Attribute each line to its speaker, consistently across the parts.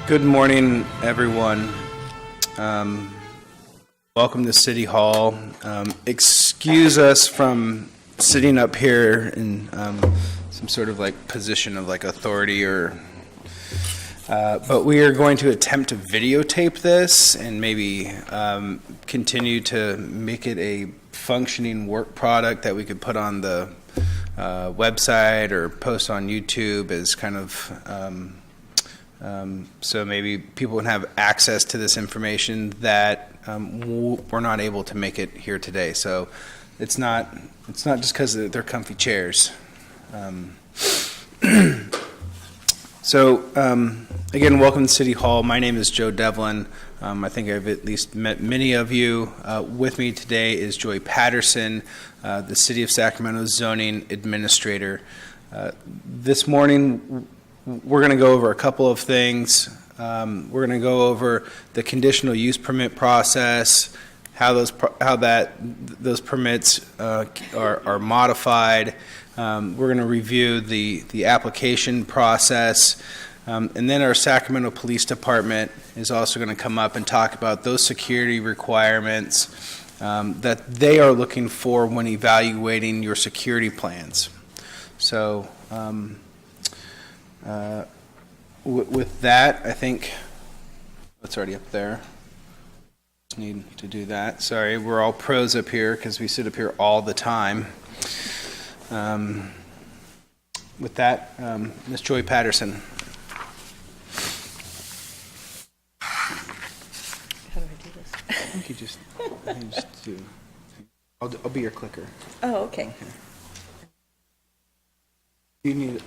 Speaker 1: Good morning, everyone. Welcome to City Hall. Excuse us from sitting up here in some sort of like position of like authority but we are going to attempt to videotape this and maybe continue to make it a functioning work product that we could put on the website or post on YouTube as kind of so maybe people can have access to this information that we're not able to make it here today. So it's not just because they're comfy chairs. Again, welcome to City Hall. My name is Joe Devlin. I think I've at least met many of you. With me today is Joy Patterson, the City of Sacramento Zoning Administrator. This morning, we're going to go over a couple of things. We're going to go over the conditional use permit process, how those permits are modified. We're going to review the application process, and then our Sacramento Police Department is also going to come up and talk about those security requirements that they are looking for when evaluating your security plans. So with that, I think it's already up there. Just need to do that. Sorry, we're all pros up here because we sit up here all the time. With that, Ms. Joy Patterson.
Speaker 2: How do I do this?
Speaker 1: I think you just do. I'll be your clicker.
Speaker 2: Oh, okay.
Speaker 1: You need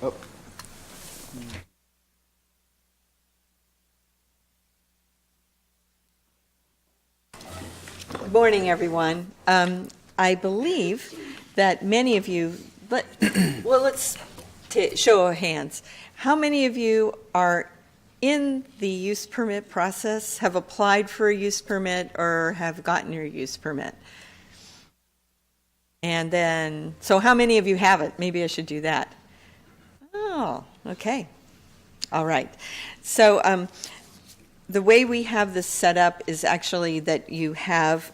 Speaker 2: Good morning, everyone. I believe that many of you, let's show of hands. How many of you are in the use permit process, have applied for a use permit, or have gotten your use permit? And then, so how many of you have it? Maybe I should do that. Oh, okay. All right. So the way we have this set up is actually that you have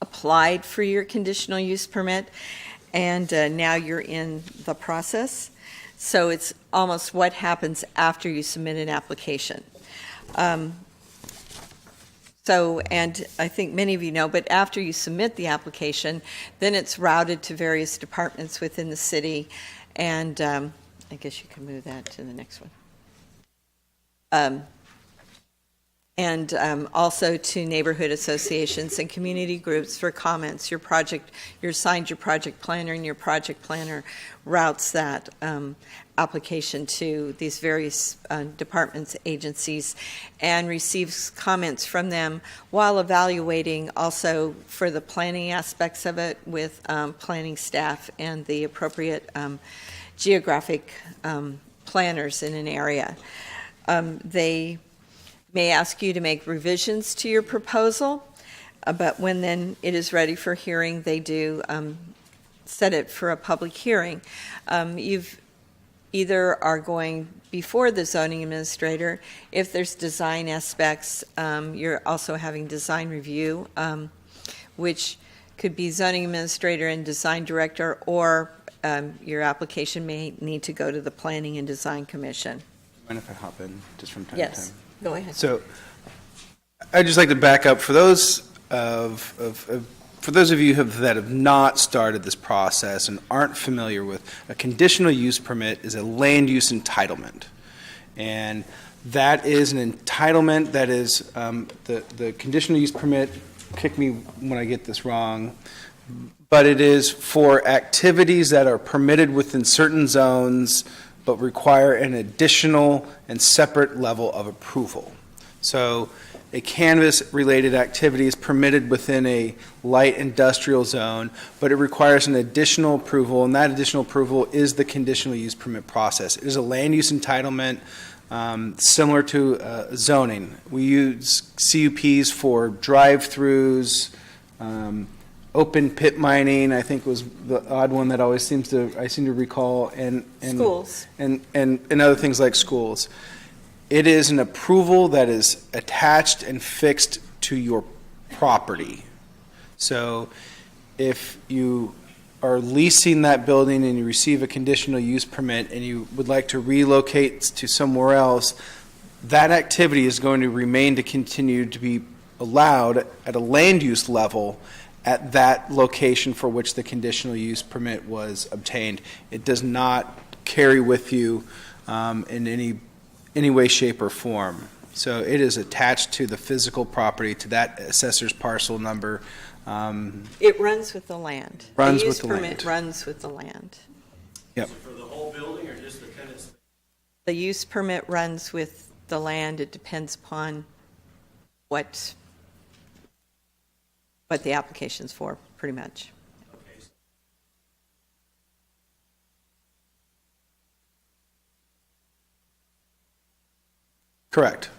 Speaker 2: applied for your conditional use permit, and now you're in the process. So it's almost what happens after you submit an application. And I think many of you know, but after you submit the application, then it's routed to various departments within the city, and I guess you can move that to the next one. And also to neighborhood associations and community groups for comments. You're assigned your project planner, and your project planner routes that application to these various departments, agencies, and receives comments from them while evaluating also for the planning aspects of it with planning staff and the appropriate geographic planners in an area. They may ask you to make revisions to your proposal, but when then it is ready for hearing, they do set it for a public hearing. You've either are going before the zoning administrator. If there's design aspects, you're also having design review, which could be zoning administrator and design director, or your application may need to go to the Planning and Design Commission.
Speaker 1: Mind if I hop in just from time
Speaker 2: Yes.
Speaker 1: to time?
Speaker 2: Go ahead.
Speaker 1: So, I'd just like to back up for those of you that have not started this process and aren't familiar with a conditional use permit is a land use entitlement, and that is an entitlement that is the conditional use permit. Kick me when I get this wrong, but it is for activities that are permitted within certain zones, but require an additional and separate level of approval. So a cannabis-related activity is permitted within a light industrial zone, but it requires an additional approval, and that additional approval is the conditional use permit process. It is a land use entitlement similar to zoning. We use CUPs for drive-throughs, open pit mining, I think was the odd one that always I seem to recall, and
Speaker 2: schools.
Speaker 1: And other things like schools. It is an approval that is attached and fixed to your property. So if you are leasing that building and you receive a conditional use permit and you would like to relocate to somewhere else, that activity is going to remain to continue to be allowed at a land use level at that location for which the conditional use permit was obtained. It does not carry with you in any way, shape, or form. So it is attached to the physical property, to that assessor's parcel number.
Speaker 2: It runs with the land.
Speaker 1: Runs
Speaker 2: the
Speaker 1: with
Speaker 2: use
Speaker 1: the
Speaker 2: permit
Speaker 1: land.
Speaker 2: runs with the land.
Speaker 1: Yep.
Speaker 3: Is it for the whole building or just the tenant space?
Speaker 2: The use permit runs with the land. It depends upon what the application's for, pretty much.
Speaker 3: Okay.
Speaker 1: Correct.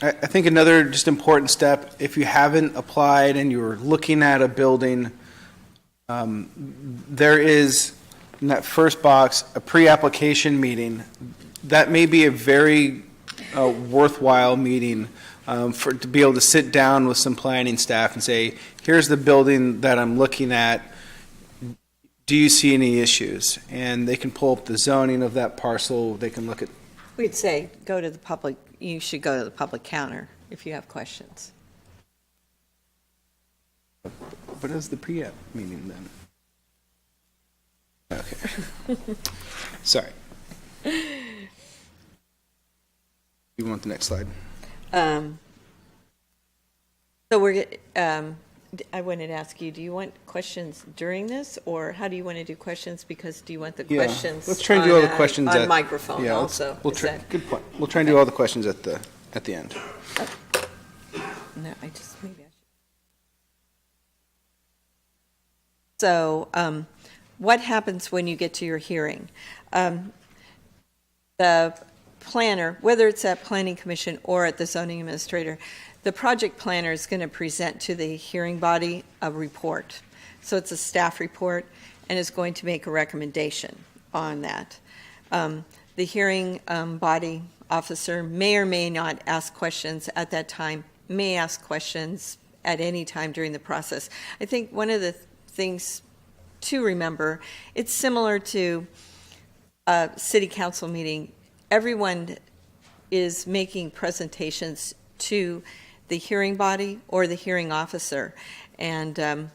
Speaker 1: I think another just important step, if you haven't applied and you're looking at a building, there is, in that first box, a pre-application meeting. That may be a very worthwhile meeting to be able to sit down with some planning staff and say, here's the building that I'm looking at. Do you see any issues? And they can pull up the zoning of that parcel. They can look at.
Speaker 2: We'd say you should go to the public counter if you have questions.
Speaker 1: What is the pre-app meeting then? Okay. Sorry. You want the next slide?
Speaker 2: So I wanted to ask you, do you want questions during this, or how do you want to do questions? Because do you want the questions?
Speaker 1: Let's try and do all the questions
Speaker 2: on microphone
Speaker 1: yeah,
Speaker 2: also?
Speaker 1: Good point. We'll try and do all the questions at the end.
Speaker 2: No, maybe I should. So, what happens when you get to your hearing? The planner, whether it's at Planning Commission or at the zoning administrator, the project planner is going to present to the hearing body a report. So it's a staff report and is going to make a recommendation on that. The hearing body officer may or may not ask questions at that time, may ask questions at any time during the process. I think one of the things to remember, it's similar to a city council meeting. Everyone is making presentations to the hearing body or the hearing officer. And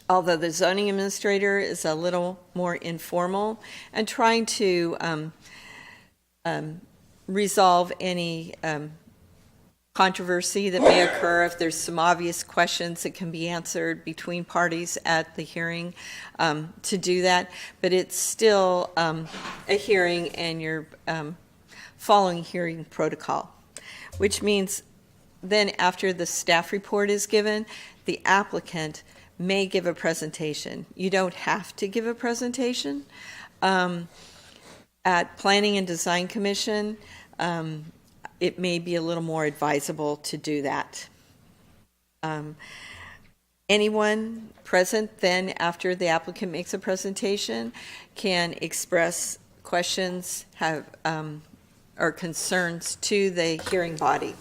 Speaker 2: although the zoning administrator is a little more informal and trying to resolve any controversy that may occur, if there's some obvious questions that can be answered between parties at the hearing, to do that. But it's still a hearing, and you're following hearing protocol, which means then after the staff report is given, the applicant may give a presentation. You don't have to give a presentation. At Planning and Design Commission, it may be a little more advisable to do that. Anyone present then after the applicant makes a presentation can express questions or concerns to the hearing body.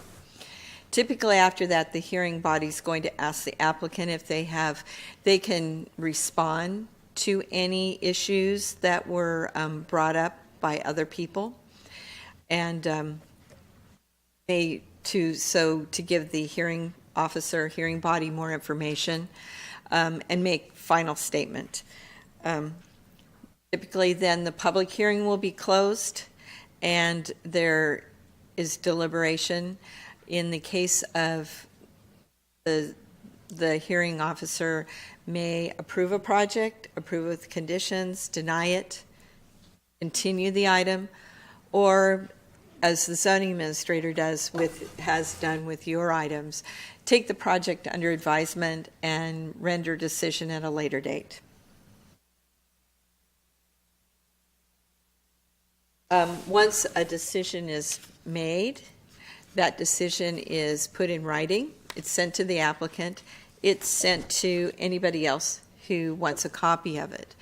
Speaker 2: Typically after that, the hearing body is going to ask the applicant if they can respond to any issues that were brought up by other people, and to give the hearing officer, hearing body more information, and make final statement. Typically then the public hearing will be closed and there is deliberation. In the case of the hearing officer may approve a project, approve with conditions, deny it, continue the item, or as the zoning administrator has done with your items, take the project under advisement and render decision at a later date. Once a decision is made, that decision is put in writing. It's sent to the applicant. It's sent to anybody else who wants a copy of it.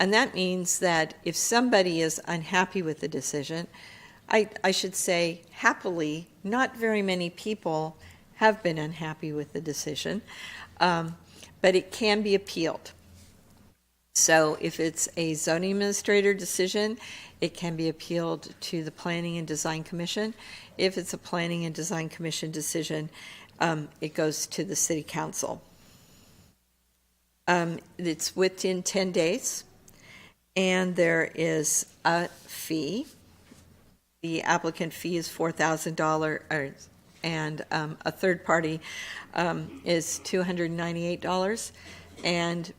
Speaker 2: And that means that if somebody is unhappy with the decision, I should say happily, not very many people have been unhappy with the decision, but it can be appealed. So if it's a zoning administrator decision, it can be appealed to the Planning and Design Commission. If it's a Planning and Design Commission decision, it goes to the City Council. It's within 10 days, and there is a fee. The applicant fee is $4,000, and a third party is $298. And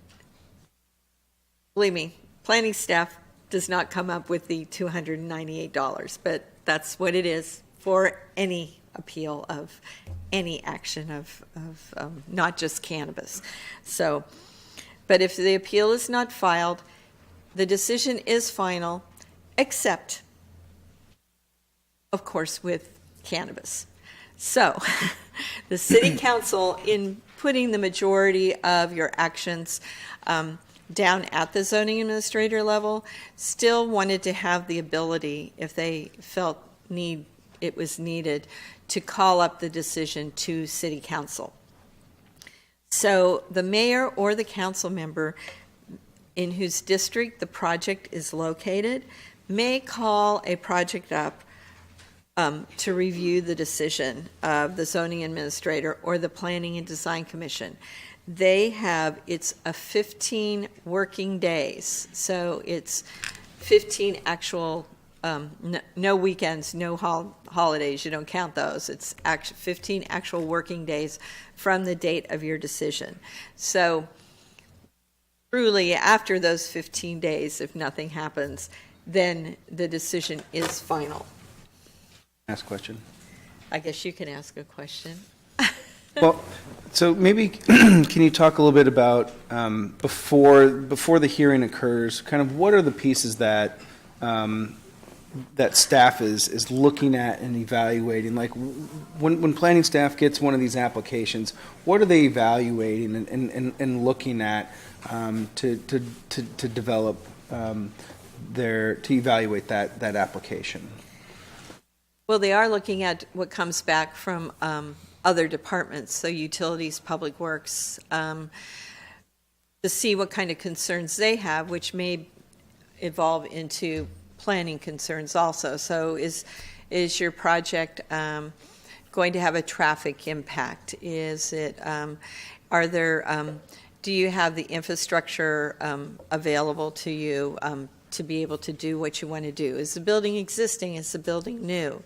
Speaker 2: believe me, planning staff does not come up with the $298, but that's what it is for any appeal of any action of not just cannabis. So, but if the appeal is not filed, the decision is final, except, of course, with cannabis. So, the City Council, in putting the majority of your actions down at the zoning administrator level, still wanted to have the ability, if they felt it was needed, to call up the decision to City Council. So the mayor or the council member in whose district the project is located may call a project up to review the decision of the zoning administrator or the Planning and Design Commission. It's a 15 working days, so it's 15 actual, no weekends, no holidays, you don't count those. It's 15 actual working days from the date of your decision. So truly, after those 15 days, if nothing happens, then the decision is final.
Speaker 1: Ask a question.
Speaker 2: I guess you can ask a question.
Speaker 1: Well, so maybe can you talk a little bit about before the hearing occurs, kind of what are the pieces that that staff is looking at and evaluating? Like when planning staff gets one of these applications, what are they evaluating and looking at to develop to evaluate that application?
Speaker 2: Well, they are looking at what comes back from other departments, so utilities, public works, to see what kind of concerns they have, which may evolve into planning concerns also. So is your project going to have a traffic impact? Is it, do you have the infrastructure available to you to be able to do what you want to do? Is the building existing? Is the building new?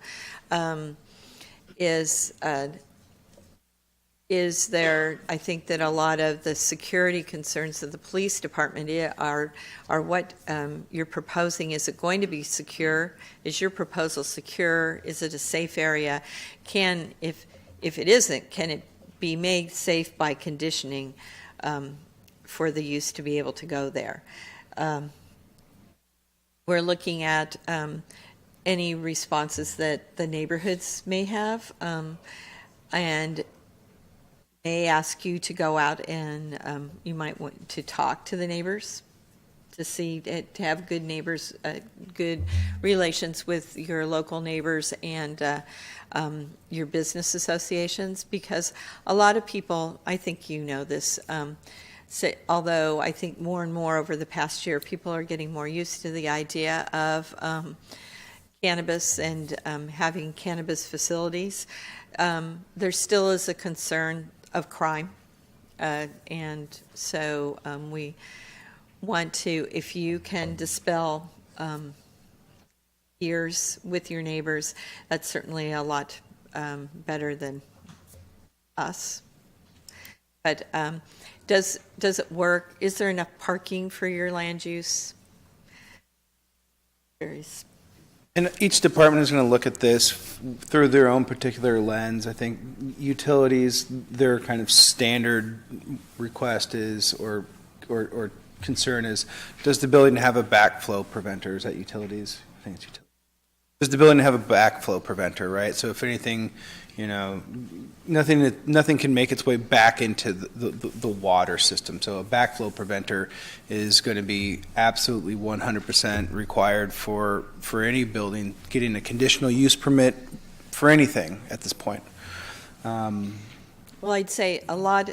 Speaker 2: Is there, I think that a lot of the security concerns of the police department are what you're proposing. Is it going to be secure? Is your proposal secure? Is it a safe area? If it isn't, can it be made safe by conditioning for the use to be able to go there? We're looking at any responses that the neighborhoods may have, and may ask you to go out and you might want to talk to the neighbors to have good neighbors, good relations with your local neighbors and your business associations, because a lot of people, I think you know this, although I think more and more over the past year, people are getting more used to the idea of cannabis and having cannabis facilities. There still is a concern of crime, and so we want to, if you can dispel fears with your neighbors, that's certainly a lot better than us. But does it work? Is there enough parking for your land use?
Speaker 1: And each department is going to look at this through their own particular lens. I think utilities, their kind of standard request is, or concern is, does the building have a backflow preventer? Is that utilities? I think it's utilities. Does the building have a backflow preventer, right? So if anything, nothing can make its way back into the water system. So a backflow preventer is going to be absolutely 100% required for any building getting a conditional use permit for anything at this point.
Speaker 2: Well, I'd say a lot,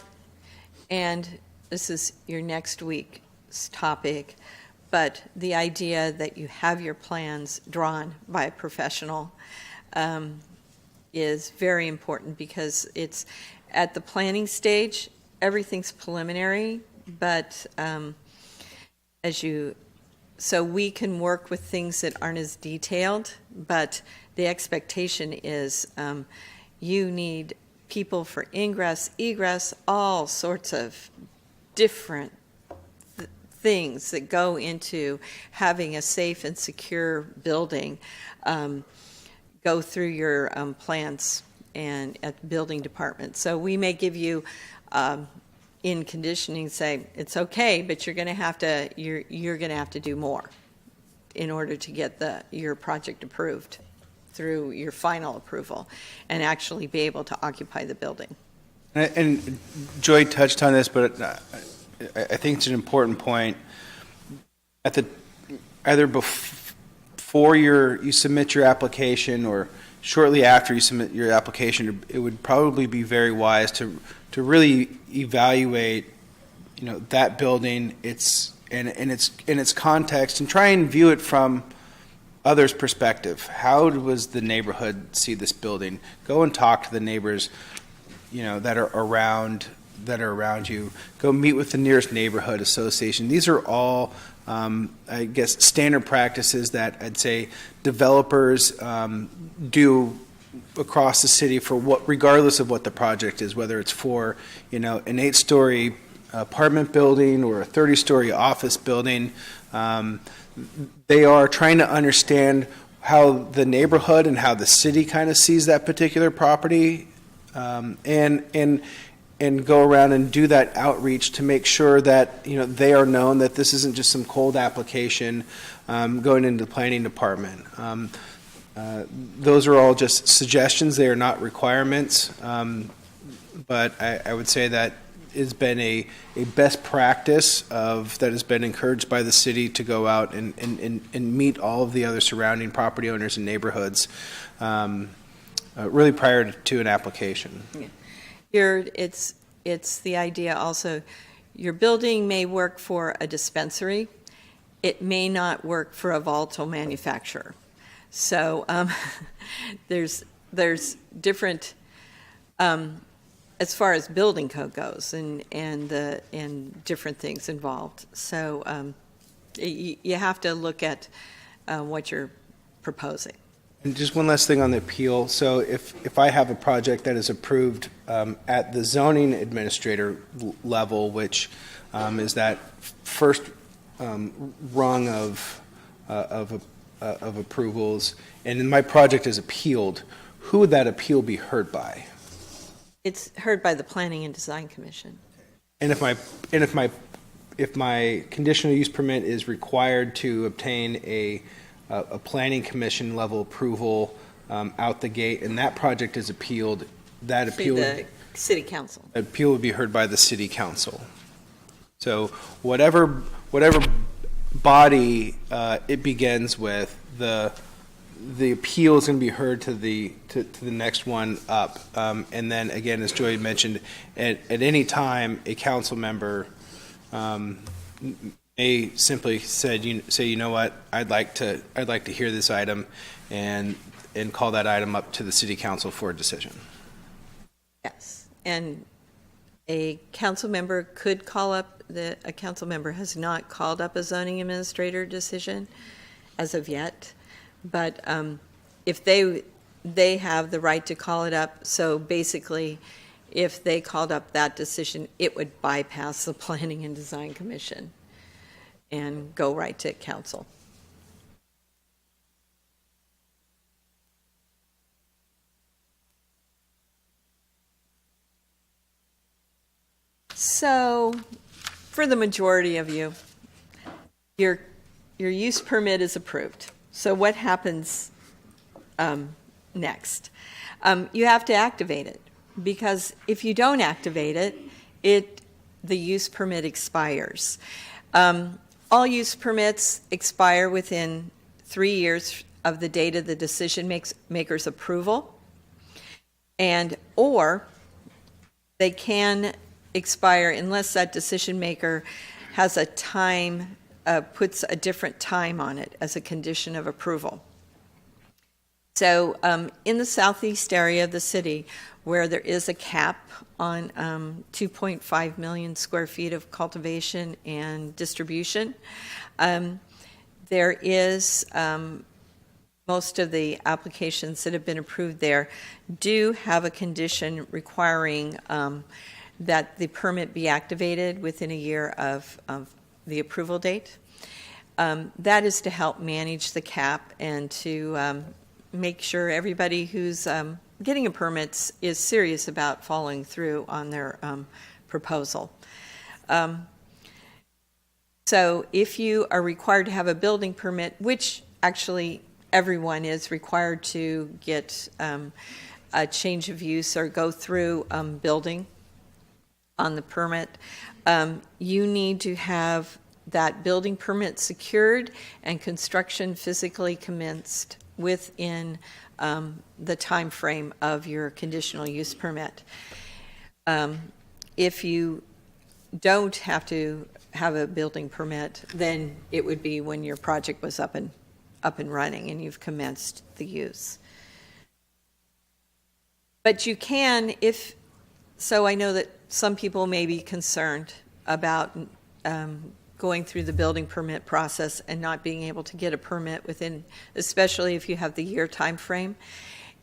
Speaker 2: and this is your next week's topic, but the idea that you have your plans drawn by a professional is very important, because it's at the planning stage, everything's preliminary, but so we can work with things that aren't as detailed, but the expectation is you need people for ingress, egress, all sorts of different things that go into having a safe and secure building go through your plans and at the building department. So we may give you in conditioning, say it's okay, but you're going to have to do more in order to get your project approved through your final approval and actually be able to occupy the building.
Speaker 1: And Joy touched on this, but I think it's an important point. Either before you submit your application or shortly after you submit your application, it would probably be very wise to really evaluate, that building, in its context, and try and view it from others' perspective. How does the neighborhood see this building? Go and talk to the neighbors, that are around you. Go meet with the nearest neighborhood association. These are all, I guess, standard practices that I'd say developers do across the city regardless of what the project is, whether it's for, an 8-story apartment building or a 30-story office building. They are trying to understand how the neighborhood and how the city kind of sees that particular property, and go around and do that outreach to make sure that they are known that this isn't just some cold application going into the planning department. Those are all just suggestions; they are not requirements. But I would say that has been a best practice that has been encouraged by the city to go out and meet all of the other surrounding property owners and neighborhoods really prior to an application.
Speaker 2: Yeah. It's the idea also, your building may work for a dispensary, it may not work for a volatile manufacturer. So there's different as far as building code goes and different things involved. So you have to look at what you're proposing.
Speaker 1: And just one last thing on the appeal. So if I have a project that is approved at the zoning administrator level, which is that first rung of approvals, and then my project is appealed, who would that appeal be heard by?
Speaker 2: It's heard by the Planning and Design Commission.
Speaker 1: And if my conditional use permit is required to obtain a planning commission level approval out the gate, and that project is appealed, that appeal
Speaker 2: The City Council.
Speaker 1: appeal would be heard by the City Council. So whatever body it begins with, the appeal is going to be heard to the next one up, and then again, as Joy mentioned, at any time a council member may simply say, you know what, I'd like to hear this item, and call that item up to the City Council for a decision.
Speaker 2: Yes, and a council member could call up, a council member has not called up a zoning administrator decision as of yet, but if they have the right to call it up, so basically, if they called up that decision, it would bypass the Planning and Design Commission and go right to council. So, for the majority of you, your use permit is approved. So what happens next. You have to activate it, because if you don't activate it, the use permit expires. All use permits expire within 3 years of the date of the decision maker's approval, or they can expire unless that decision maker has a time, puts a different time on it as a condition of approval. So in the southeast area of the city, where there is a cap on 2.5 million square feet of cultivation and distribution, there is most of the applications that have been approved there do have a condition requiring that the permit be activated within a year of the approval date. That is to help manage the cap and to make sure everybody who's getting a permit is serious about following through on their proposal. So if you are required to have a building permit, which actually everyone is required to get a change of use or go through building on the permit, you need to have that building permit secured and construction physically commenced within the time frame of your conditional use permit. If you don't have to have a building permit, then it would be when your project was up and running and you've commenced the use. But you can, so I know that some people may be concerned about going through the building permit process and not being able to get a permit within, especially if you have the year time frame.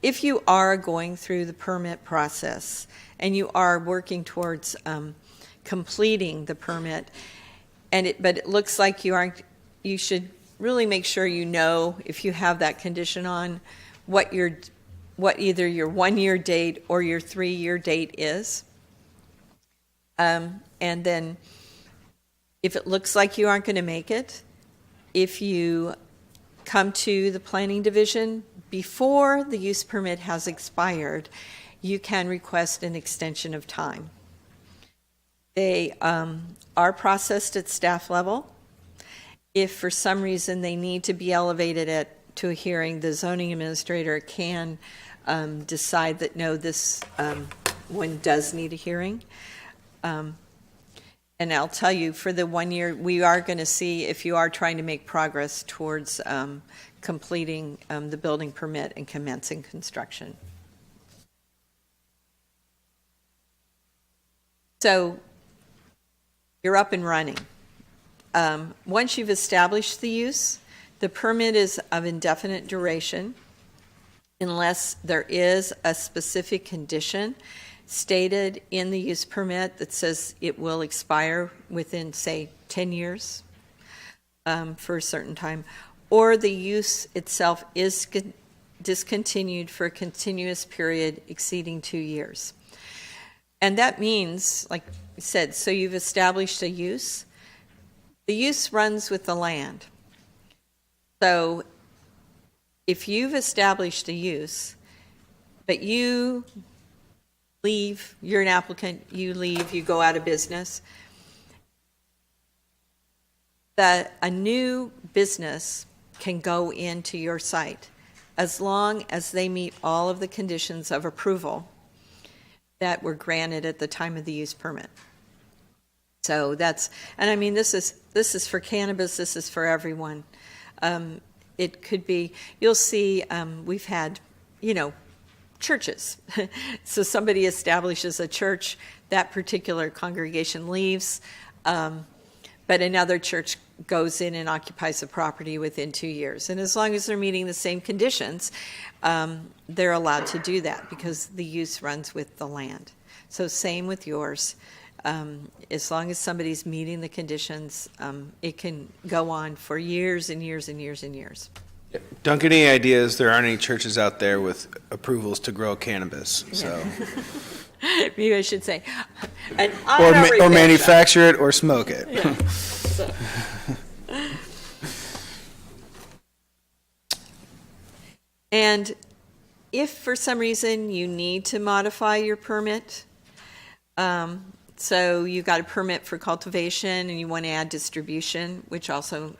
Speaker 2: If you are going through the permit process and you are working towards completing the permit, but it looks like you should really make sure you know, if you have that condition on, what either your 1 year date or your 3 year date is. And then if it looks like you aren't going to make it, if you come to the planning division before the use permit has expired, you can request an extension of time. They are processed at staff level. If for some reason they need to be elevated to a hearing, the zoning administrator can decide that no, this one does need a hearing. And I'll tell you, for the 1 year, we are going to see if you are trying to make progress towards completing the building permit and commencing construction. So you're up and running. Once you've established the use, the permit is of indefinite duration unless there is a specific condition stated in the use permit that says it will expire within, say, 10 years for a certain time, or the use itself is discontinued for a continuous period exceeding 2 years. And that means, like I said, so you've established a use. The use runs with the land. So if you've established a use, but you leave, you're an applicant, you leave, you go out of business, that a new business can go into your site as long as they meet all of the conditions of approval that were granted at the time of the use permit. So that's, and I mean, this is for cannabis, this is for everyone. It could be, you'll see, we've had, churches. So somebody establishes a church, that particular congregation leaves, but another church goes in and occupies the property within 2 years. And as long as they're meeting the same conditions, they're allowed to do that because the use runs with the land. So same with yours. As long as somebody's meeting the conditions, it can go on for years and years and years and years.
Speaker 1: Duncan, any ideas? There aren't any churches out there with approvals to grow cannabis, so.
Speaker 2: Maybe I should say,
Speaker 1: or manufacture it or smoke it.
Speaker 2: Yeah. And If for some reason you need to modify your permit, so you got a permit for cultivation and you want to add distribution, which also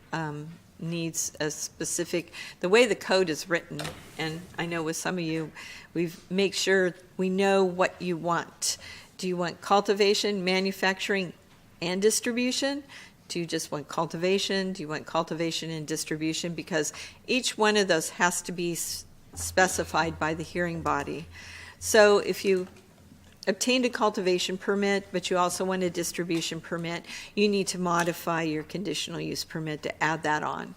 Speaker 2: needs a specific, the way the code is written, and I know with some of you, we've make sure we know what you want. Do you want cultivation, manufacturing, and distribution? Do you just want cultivation? Do you want cultivation and distribution? Because each one of those has to be specified by the hearing body. So if you obtained a cultivation permit, but you also want a distribution permit, you need to modify your conditional use permit to add that on.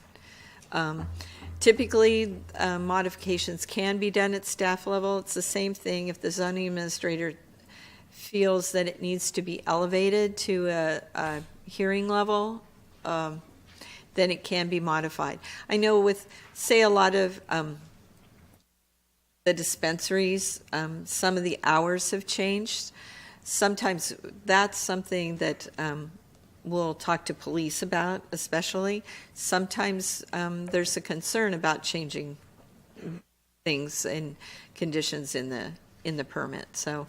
Speaker 2: Typically, modifications can be done at staff level. It's the same thing if the zoning administrator feels that it needs to be elevated to a hearing level, then it can be modified. I know with, say, a lot of the dispensaries, some of the hours have changed. Sometimes that's something that we'll talk to police about, especially. Sometimes there's a concern about changing things and conditions in the permit. So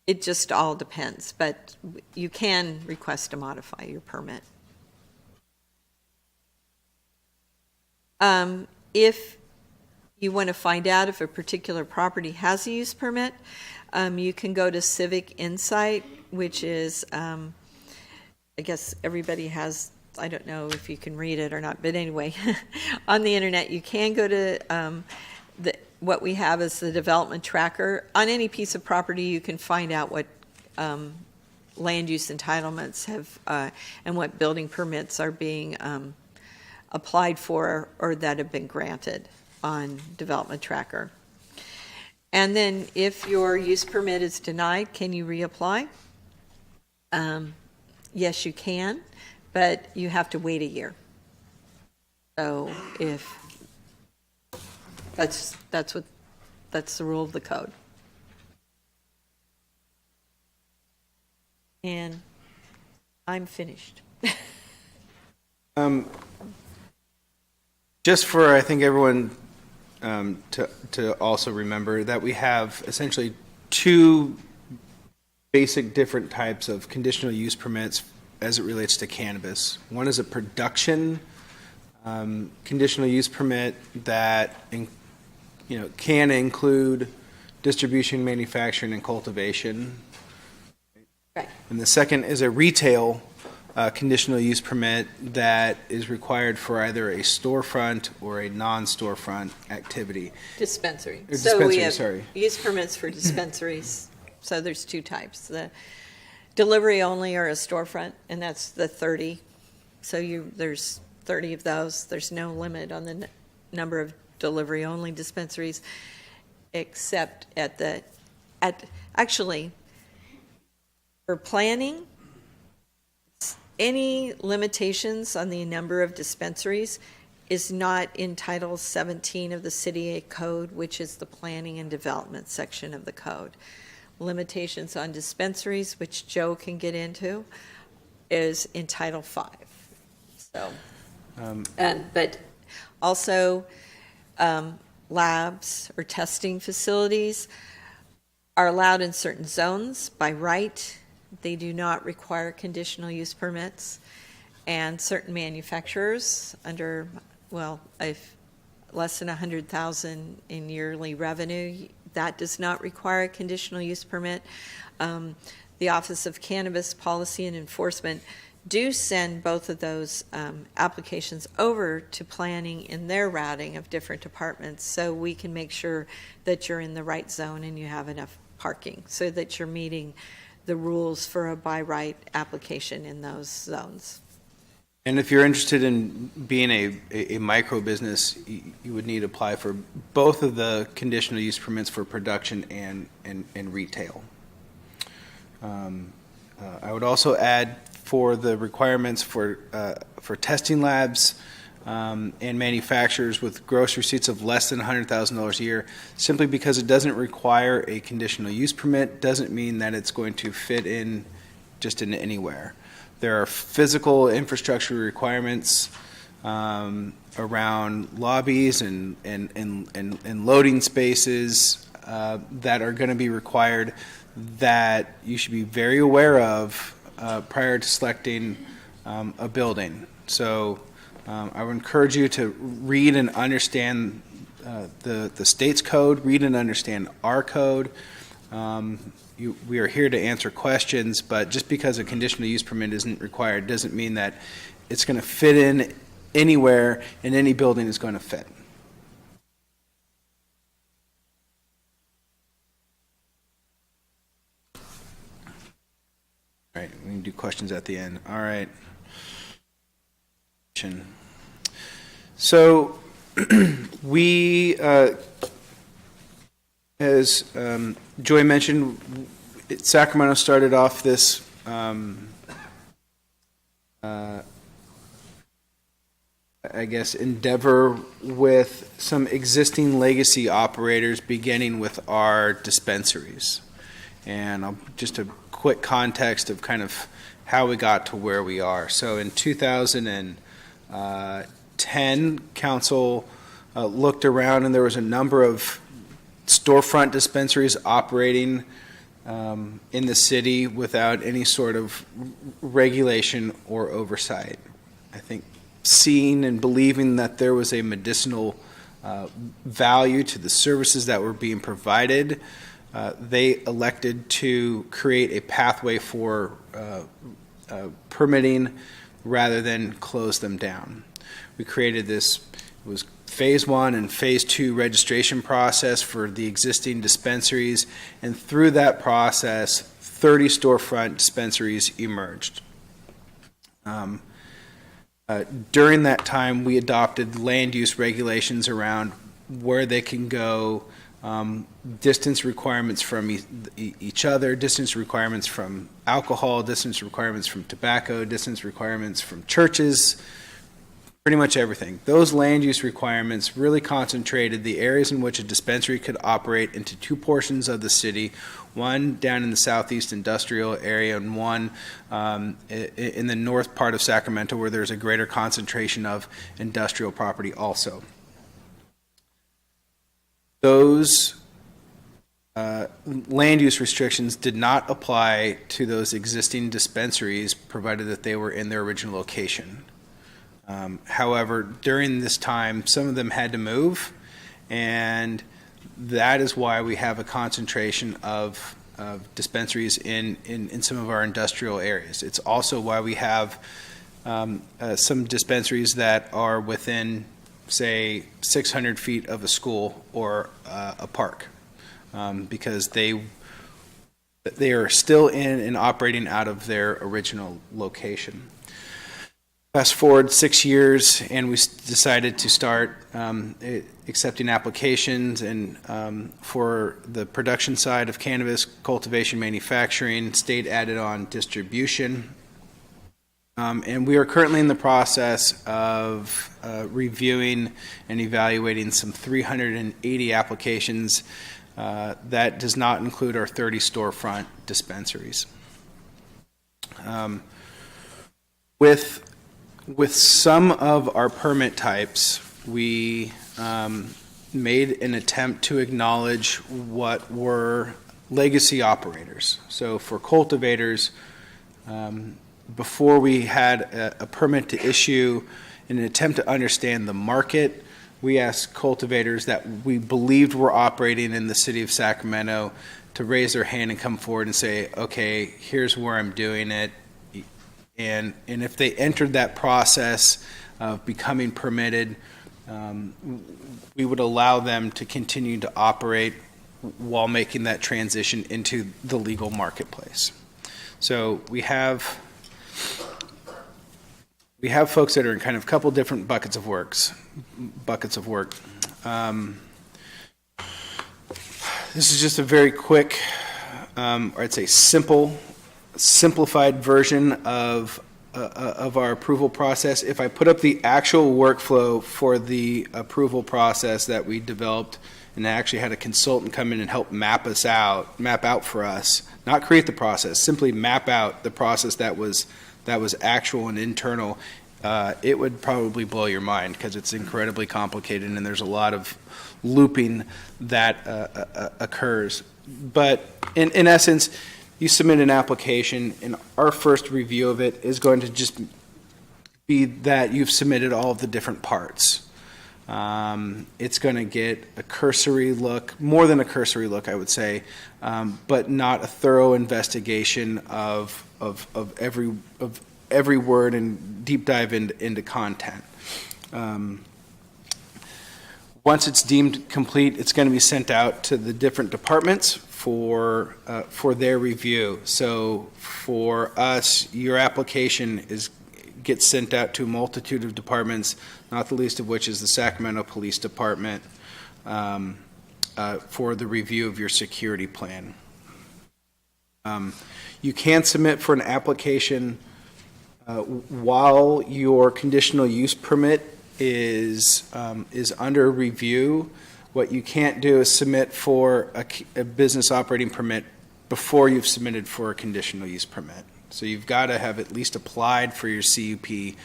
Speaker 2: it just all depends, but you can request to modify your permit. If you want to find out if a particular property has a use permit, you can go to Civic Insight, which is, I guess everybody has, I don't know if you can read it or not, but anyway, on the internet you can go to what we have is the development tracker. On any piece of property you can find out what land use entitlements have and what building permits are being applied for or that have been granted on Development Tracker. And then if your use permit is denied, can you reapply? Yes, you can, but you have to wait a year. So if that's the rule of the code. And I'm finished.
Speaker 1: Just for, I think, everyone to also remember that we have essentially two basic different types of conditional use permits as it relates to cannabis. One is a production conditional use permit that can include distribution, manufacturing, and cultivation.
Speaker 2: Right.
Speaker 1: And the second is a retail conditional use permit that is required for either a storefront or a non-storefront activity.
Speaker 2: Dispensary.
Speaker 1: Or
Speaker 2: So we
Speaker 1: dispensary,
Speaker 2: have
Speaker 1: sorry.
Speaker 2: use permits for dispensaries. So there's two types. The delivery only or a storefront, and that's the 30. So there's 30 of those. There's no limit on the number of delivery only dispensaries, except actually for planning, any limitations on the number of dispensaries is not in Title 17 of the City Code, which is the planning and development section of the code. Limitations on dispensaries, which Joe can get into, is in Title 5. So, but also labs or testing facilities are allowed in certain zones by right. They do not require conditional use permits, and certain manufacturers under, if less than 100,000 in yearly revenue, that does not require a conditional use permit. The Office of Cannabis Policy and Enforcement do send both of those applications over to planning in their routing of different departments, so we can make sure that you're in the right zone and you have enough parking, so that you're meeting the rules for a by right application in those zones.
Speaker 1: And if you're interested in being a micro business, you would need to apply for both of the conditional use permits for production and retail. I would also add for the requirements for testing labs and manufacturers with gross receipts of less than $100,000 a year, simply because it doesn't require a conditional use permit doesn't mean that it's going to fit in just in anywhere. There are physical infrastructure requirements around lobbies and loading spaces that are going to be required that you should be very aware of prior to selecting a building. So I would encourage you to read and understand the state's code, read and understand our code. We are here to answer questions, but just because a conditional use permit isn't required doesn't mean that it's going to fit in anywhere and any building is going to fit. All right, we can do questions at the end. All right. So we, as Joy mentioned, Sacramento started off this I guess, endeavor with some existing legacy operators, beginning with our dispensaries. And just a quick context of kind of how we got to where we are. So in 2010, council looked around, and there was a number of storefront dispensaries operating in the city without any sort of regulation or oversight. I think seeing and believing that there was a medicinal value to the services that were being provided, they elected to create a pathway for permitting rather than close them down. We created this, it was phase 1 and phase 2 registration process for the existing dispensaries, and through that process, 30 storefront dispensaries emerged. During that time, we adopted land use regulations around where they can go, distance requirements from each other, distance requirements from alcohol, distance requirements from tobacco, distance requirements from churches, pretty much everything. Those land use requirements really concentrated the areas in which a dispensary could operate into two portions of the city, one down in the southeast industrial area and one in the north part of Sacramento, where there's a greater concentration of industrial property also. Those land use restrictions did not apply to those existing dispensaries, provided that they were in their original location. However, during this time, some of them had to move, and that is why we have a concentration of dispensaries in some of our industrial areas. It's also why we have some dispensaries that are within, say, 600 feet of a school or a park, because they are still in and operating out of their original location. Fast forward 6 years, and we decided to start accepting applications and for the production side of cannabis, cultivation, manufacturing, state added on distribution. And we are currently in the process of reviewing and evaluating some 380 applications. That does not include our 30 storefront dispensaries. With some of our permit types, we made an attempt to acknowledge what were legacy operators. So for cultivators, before we had a permit to issue, in an attempt to understand the market, we asked cultivators that we believed were operating in the city of Sacramento to raise their hand and come forward and say, okay, here's where I'm doing it. And if they entered that process of becoming permitted, we would allow them to continue to operate while making that transition into the legal marketplace. So we have folks that are in kind of a couple different buckets of work. This is just a very quick, or I'd say simplified version of our approval process. If I put up the actual workflow for the approval process that we developed, and I actually had a consultant come in and help map out for us, not create the process, simply map out the process that was actual and internal, it would probably blow your mind because it's incredibly complicated and there's a lot of looping that occurs. But in essence, you submit an application, and our first review of it is going to just be that you've submitted all of the different parts. It's going to get a cursory look, more than a cursory look, I would say, but not a thorough investigation of every word and deep dive into content. Once it's deemed complete, it's going to be sent out to the different departments for their review. So for us, your application gets sent out to a multitude of departments, not the least of which is the Sacramento Police Department, for the review of your security plan. You can submit for an application while your conditional use permit is under review. What you can't do is submit for a business operating permit before you've submitted for a conditional use permit. So you've got to have at least applied for your CUP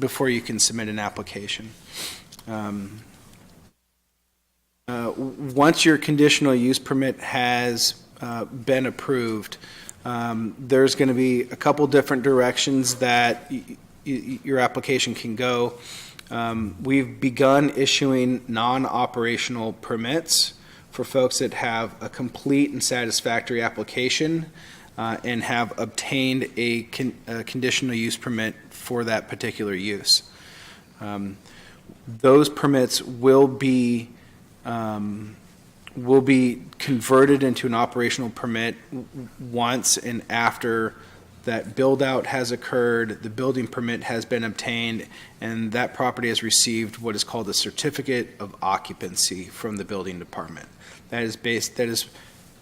Speaker 1: before you can submit an application. Once your conditional use permit has been approved, there's going to be a couple different directions that your application can go. We've begun issuing non-operational permits for folks that have a complete and satisfactory application and have obtained a conditional use permit for that particular use. Those permits will be converted into an operational permit once and after that build out has occurred, the building permit has been obtained, and that property has received what is called a certificate of occupancy from the building department. That is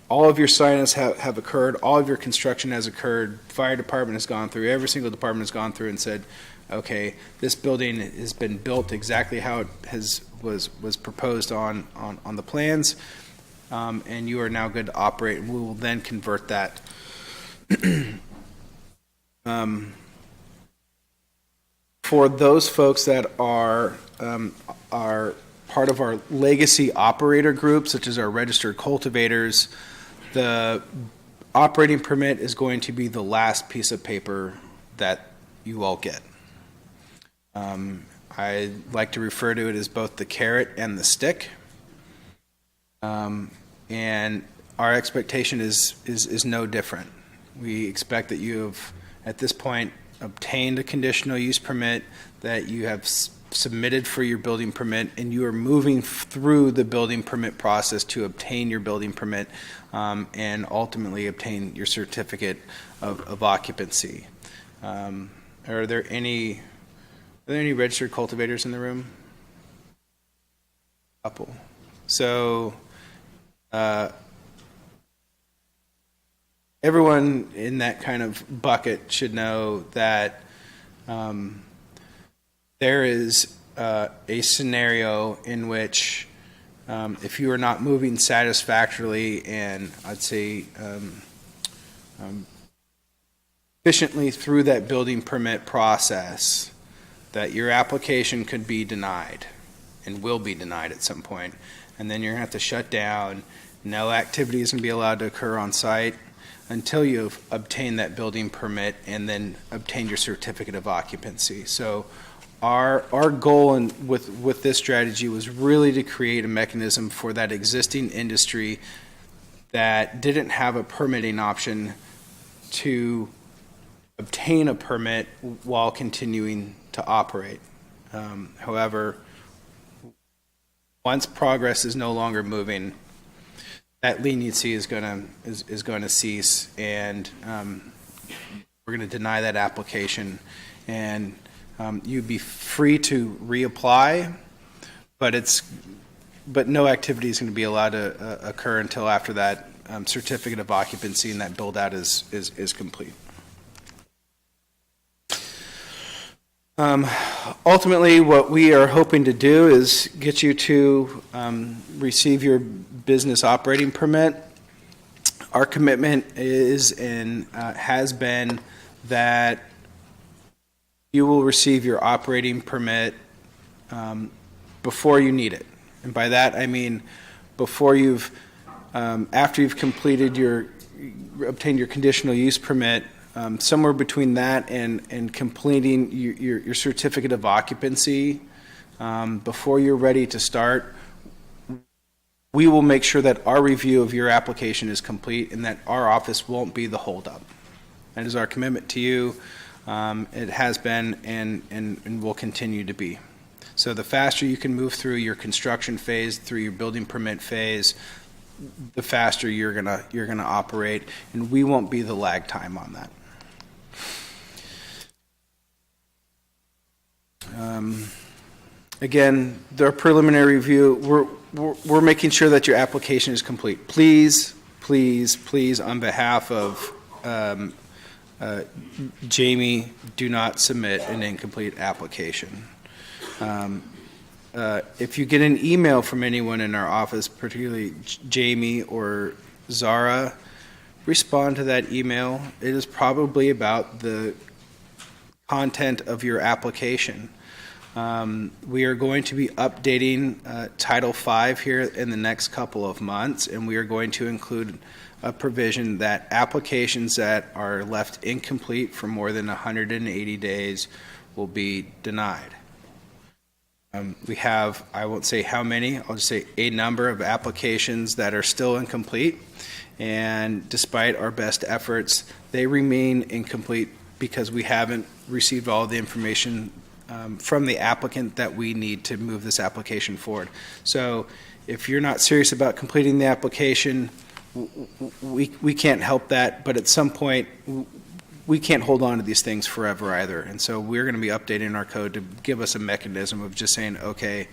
Speaker 1: all of your sign-ups have occurred, all of your construction has occurred, fire department has gone through, every single department has gone through and said, okay, this building has been built exactly how it was proposed on the plans, and you are now good to operate, and we will then convert that. For those folks that are part of our legacy operator group, such as our registered cultivators, the operating permit is going to be the last piece of paper that you all get. I like to refer to it as both the carrot and the stick. And our expectation is no different. We expect that you have, at this point, obtained a conditional use permit, that you have submitted for your building permit, and you are moving through the building permit process to obtain your building permit and ultimately obtain your certificate of occupancy. Are there any registered cultivators in the room? Couple. So everyone in that kind of bucket should know that there is a scenario in which if you are not moving satisfactorily and I'd say efficiently through that building permit process, that your application could be denied and will be denied at some point. And then you're going to have to shut down. No activity is going to be allowed to occur on site until you've obtained that building permit and then obtained your certificate of occupancy. So our goal with this strategy was really to create a mechanism for that existing industry that didn't have a permitting option to obtain a permit while continuing to operate. However, once progress is no longer moving, that leniency is going to cease, and we're going to deny that application, and you'd be free to reapply, but no activity is going to be allowed to occur until after that certificate of occupancy and that build out is complete. Ultimately, what we are hoping to do is get you to receive your business operating permit. Our commitment is and has been that you will receive your operating permit before you need it. And by that, I mean before after you've obtained your conditional use permit, somewhere between that and completing your certificate of occupancy, before you're ready to start, we will make sure that our review of your application is complete and that our office won't be the holdup. That is our commitment to you. It has been and will continue to be. So the faster you can move through your construction phase, through your building permit phase, the faster you're gonna operate, and we won't be the lag time on that. Again, the preliminary review, we're making sure that your application is complete. Please, please, please, on behalf of Jamie, do not submit an incomplete application. If you get an email from anyone in our office, particularly Jamie or Zara, respond to that email. It is probably about the content of your application. We are going to be updating Title V here in the next couple of months, and we are going to include a provision that applications that are left incomplete for more than 180 days will be denied. We have, I won't say how many, I'll just say a number of applications that are still incomplete, and despite our best efforts, they remain incomplete because we haven't received all the information from the applicant that we need to move this application forward. So if you're not serious about completing the application, we can't help that, but at some point, we can't hold on to these things forever either. And so we're going to be updating our code to give us a mechanism of just saying, okay,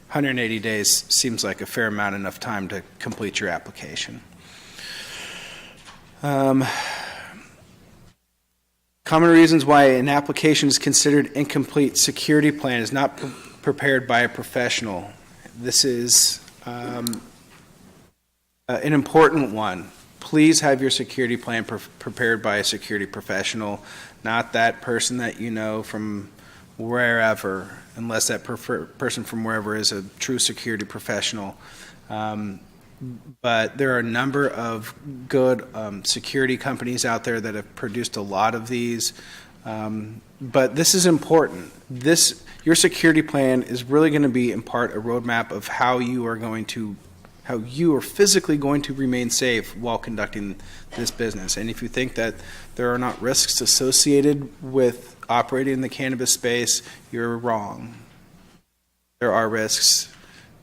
Speaker 1: 180 days seems like a fair amount, enough time to complete your application. Common reasons why an application is considered incomplete: security plan is not prepared by a professional. This is an important one. Please have your security plan prepared by a security professional, not that person that you know from wherever, unless that person from wherever is a true security professional. But there are a number of good security companies out there that have produced a lot of these. But this is important. Your security plan is really going to be in part a roadmap of how you are physically going to remain safe while conducting this business. And if you think that there are not risks associated with operating in the cannabis space, you're wrong. There are risks.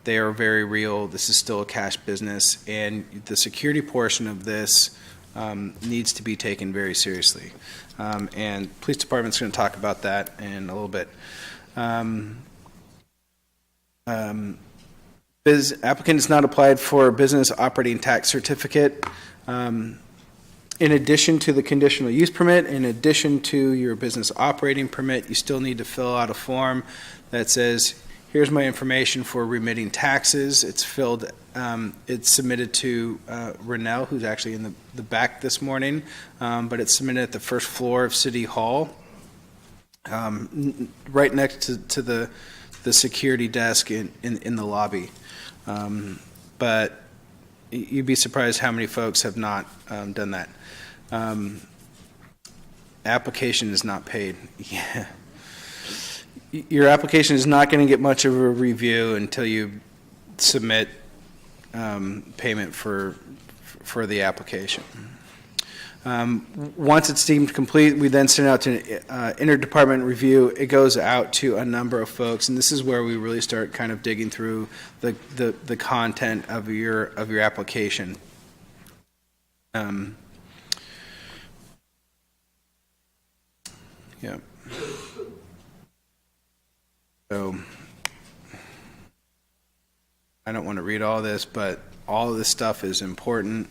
Speaker 1: They are very real. This is still a cash business, and the security portion of this needs to be taken very seriously. And police department's going to talk about that in a little bit. Applicant is not applied for a business operating tax certificate. In addition to the conditional use permit, in addition to your business operating permit, you still need to fill out a form that says, here's my information for remitting taxes. It's filled, it's submitted to Renell, who's actually in the back this morning, but it's submitted at the first floor of City Hall, right next to the security desk in the lobby. But you'd be surprised how many folks have not done that. Application is not paid. Yeah. Your application is not going to get much of a review until you submit payment for the application. Once it's deemed complete, we then send it out to interdepartment review. It goes out to a number of folks, and this is where we really start kind of digging through the content of your application. Yeah. So I don't want to read all this, but all of this stuff is important.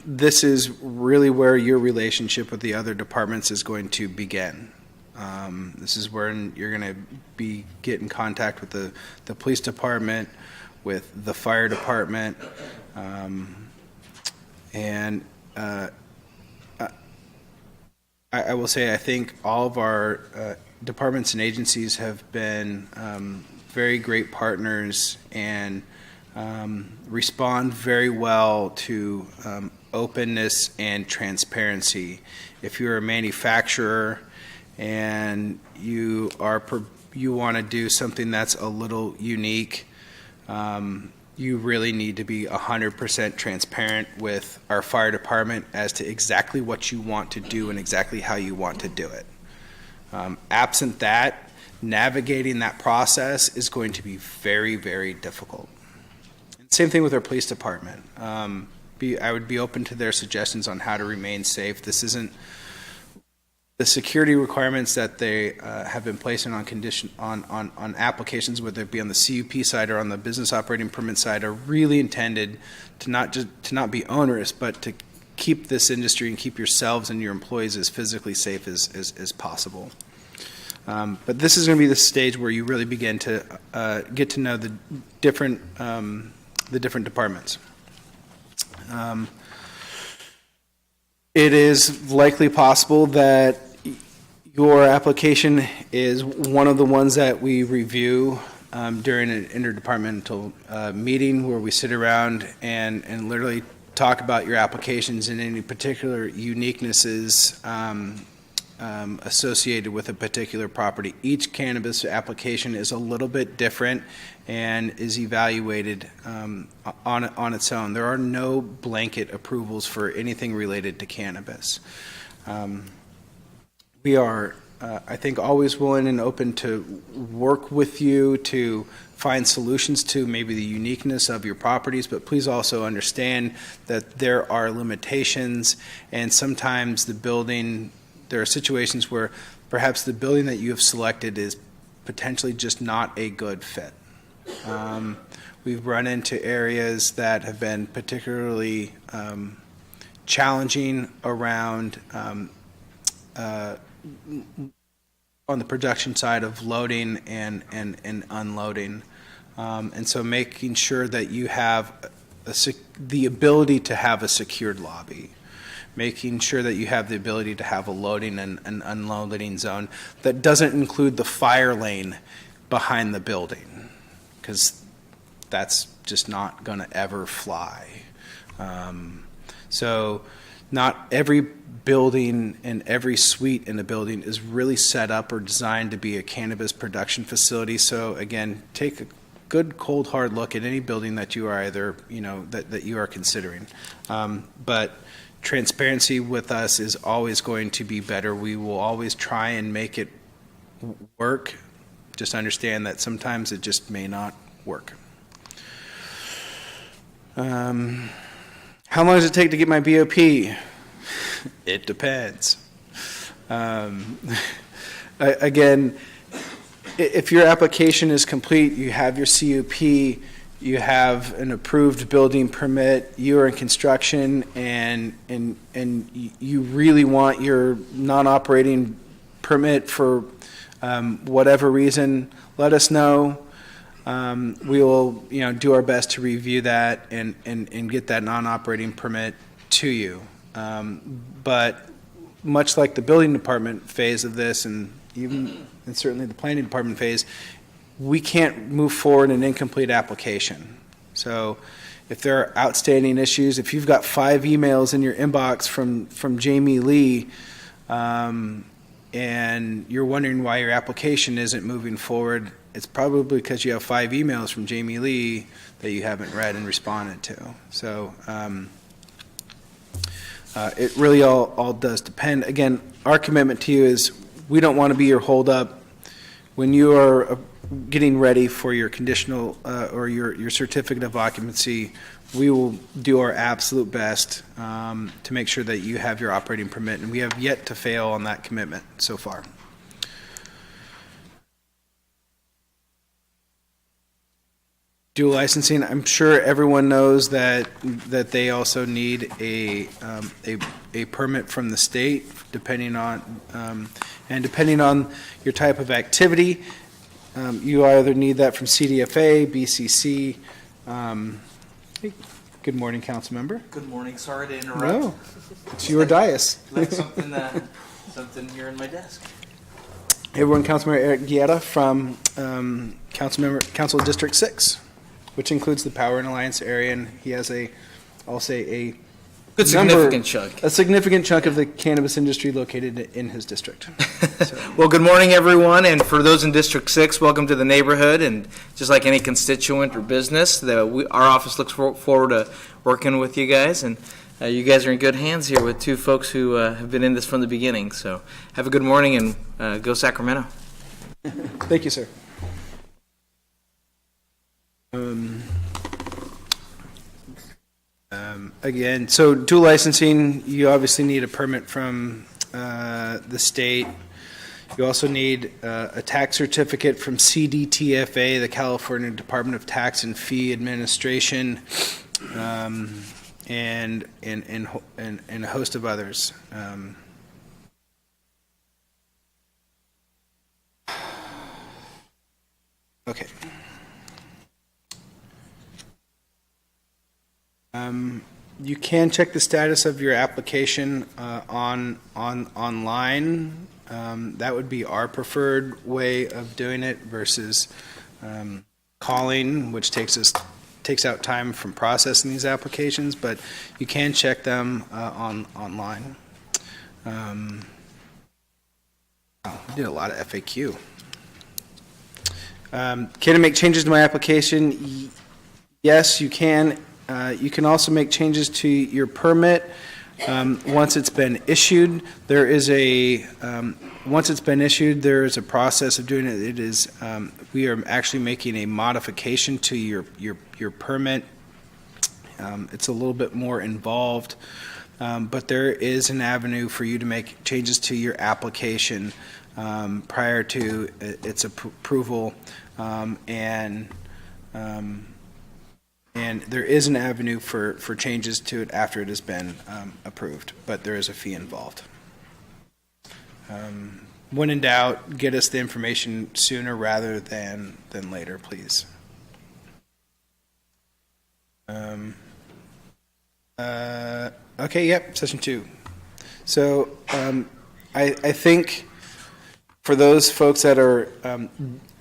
Speaker 1: This is really where your relationship with the other departments is going to begin. This is where you're going to get in contact with the police department, with the fire department, and I will say, I think all of our departments and agencies have been very great partners and respond very well to openness and transparency. If you're a manufacturer and you want to do something that's a little unique, you really need to be 100% transparent with our fire department as to exactly what you want to do and exactly how you want to do it. Absent that, navigating that process is going to be very, very difficult. Same thing with our police department. I would be open to their suggestions on how to remain safe. This isn't the security requirements that they have been placing on applications, whether it be on the CUP side or on the business operating permit side, are really intended to not be onerous, but to keep this industry and keep yourselves and your employees as physically safe as possible. But this is going to be the stage where you really begin to get to know the different departments. It is likely possible that your application is one of the ones that we review during an interdepartmental meeting where we sit around and literally talk about your applications and any particular uniquenesses associated with a particular property. Each cannabis application is a little bit different and is evaluated on its own. There are no blanket approvals for anything related to cannabis. We are, I think, always willing and open to work with you to find solutions to maybe the uniqueness of your properties, but please also understand that there are limitations, and sometimes there are situations where perhaps the building that you have selected is potentially just not a good fit. We've run into areas that have been particularly challenging around on the production side of loading and unloading. And so making sure that you have the ability to have a secured lobby, making sure that you have the ability to have a loading and unloading zone that doesn't include the fire lane behind the building, because that's just not going to ever fly. So not every building and every suite in a building is really set up or designed to be a cannabis production facility. So again, take a good cold hard look at any building that you are that you are considering. But transparency with us is always going to be better. We will always try and make it work. Just understand that sometimes it just may not work. How long does it take to get my BOP? It depends. Again, if your application is complete, you have your CUP, you have an approved building permit, you are in construction, and you really want your non-operating permit for whatever reason, let us know. We will, do our best to review that and get that non-operating permit to you. But much like the building department phase of this, and certainly the planning department phase, we can't move forward an incomplete application. So if there are outstanding issues, if you've got 5 emails in your inbox from Jamie Lee, and you're wondering why your application isn't moving forward, it's probably because you have 5 emails from Jamie Lee that you haven't read and responded to. So it really all does depend. Again, our commitment to you is we don't want to be your holdup. When you are getting ready for your conditional or your certificate of occupancy, we will do our absolute best to make sure that you have your operating permit, and we have yet to fail on that commitment so far. Dual licensing, I'm sure everyone knows that they also need a permit from the state, depending on your type of activity. You either need that from CDFA, BCC. Good morning, council member.
Speaker 4: Good morning. Sorry to interrupt.
Speaker 1: No, it's your dais.
Speaker 4: Like something that Something here in my desk.
Speaker 1: Hey everyone, Councilmember Eric Guietta from Council District 6, which includes the Power and Alliance area, and he has I'll say a
Speaker 4: Good significant chunk.
Speaker 1: a significant chunk of the cannabis industry located in his district. So,
Speaker 4: Well, good morning, everyone, and for those in District 6, welcome to the neighborhood, and just like any constituent or business, our office looks forward to working with you guys, and you guys are in good hands here with two folks who have been in this from the beginning, so have a good morning, and go Sacramento.
Speaker 1: thank you, sir. Again, so dual licensing, you obviously need a permit from the state. You also need a tax certificate from CDTFA, the California Department of Tax and Fee Administration, and a host of others. Okay. You can check the status of your application online. That would be our preferred way of doing it versus calling, which takes out time from processing these applications, but you can check them online. We did a lot of FAQ. Can I make changes to my application? Yes, you can. You can also make changes to your permit once it's been issued. There is once it's been issued, there is a process of doing it. It is we are actually making a modification to your permit. It's a little bit more involved, but there is an avenue for you to make changes to your application prior to its approval, and there is an avenue for changes to it after it has been approved, but there is a fee involved. When in doubt, get us the information sooner rather than later, please. Okay, yep, session 2. So I think for those folks that are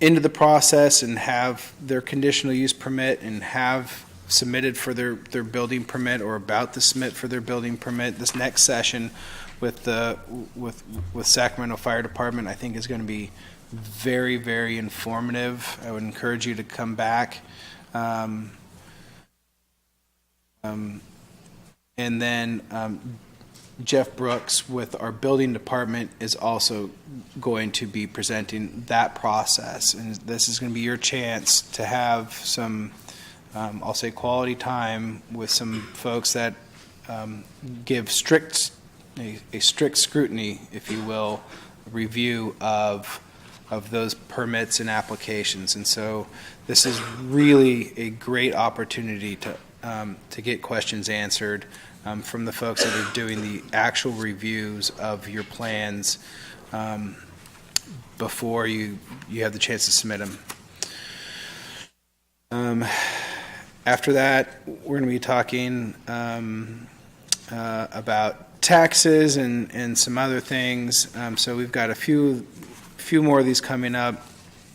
Speaker 1: into the process and have their conditional use permit and have submitted for their building permit or about to submit for their building permit, this next session with Sacramento Fire Department, I think is going to be very, very informative. I would encourage you to come back. And then Jeff Brooks with our building department is also going to be presenting that process. And this is going to be your chance to have some, I'll say, quality time with some folks that give a strict scrutiny, if you will, review of those permits and applications. And so this is really a great opportunity to get questions answered from the folks that are doing the actual reviews of your plans before you have the chance to submit them. After that, we're going to be talking about taxes and some other things. So we've got a few more of these coming up.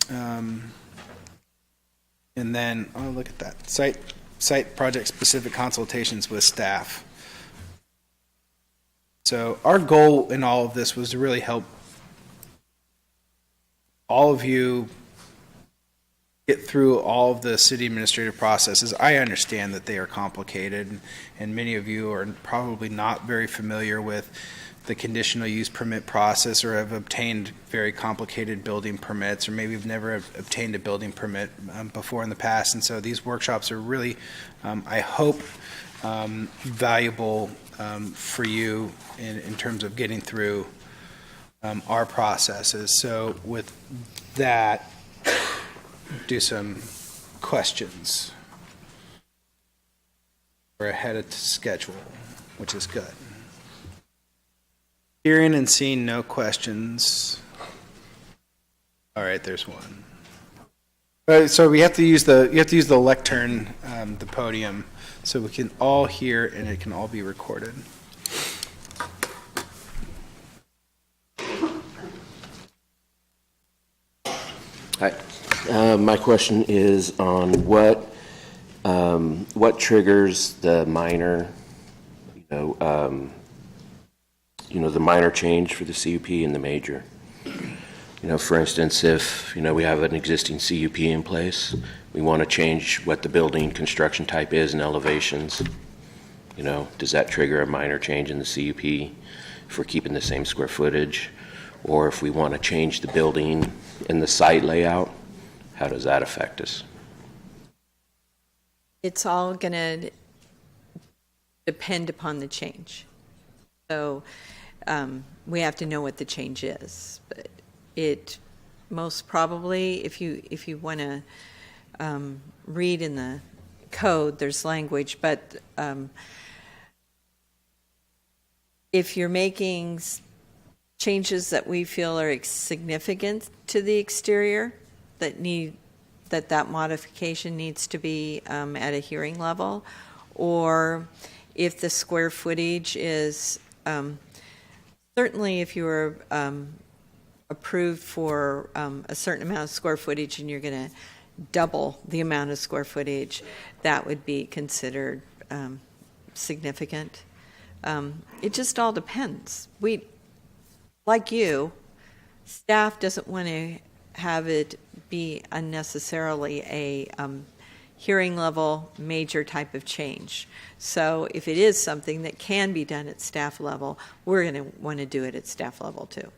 Speaker 1: And then, oh, look at that, site project-specific consultations with staff. So our goal in all of this was to really help all of you get through all of the city administrative processes. I understand that they are complicated, and many of you are probably not very familiar with the conditional use permit process or have obtained very complicated building permits, or maybe have never obtained a building permit before in the past. And so these workshops are really, I hope, valuable for you in terms of getting through our processes. So with that, do some questions. We're ahead of schedule, which is good. Hearing and seeing no questions. All right, there's one. So we have to use the lectern, the podium, so we can all hear and it can all be recorded.
Speaker 5: My question is on what triggers the minor, the minor change for the CUP and the major. For instance, if, we have an existing CUP in place, we want to change what the building construction type is and elevations. Does that trigger a minor change in the CUP if we're keeping the same square footage? Or if we want to change the building and the site layout, how does that affect us?
Speaker 2: It's all going to depend upon the change. So we have to know what the change is. But it most probably, if you want to read in the code, there's language, but if you're making changes that we feel are significant to the exterior, that modification needs to be at a hearing level, or if the square footage is, certainly if you were approved for a certain amount of square footage and you're going to double the amount of square footage, that would be considered significant. It just all depends. Like you, staff doesn't want to have it be unnecessarily a hearing level major type of change. So if it is something that can be done at staff level, we're going to want to do it at staff level too.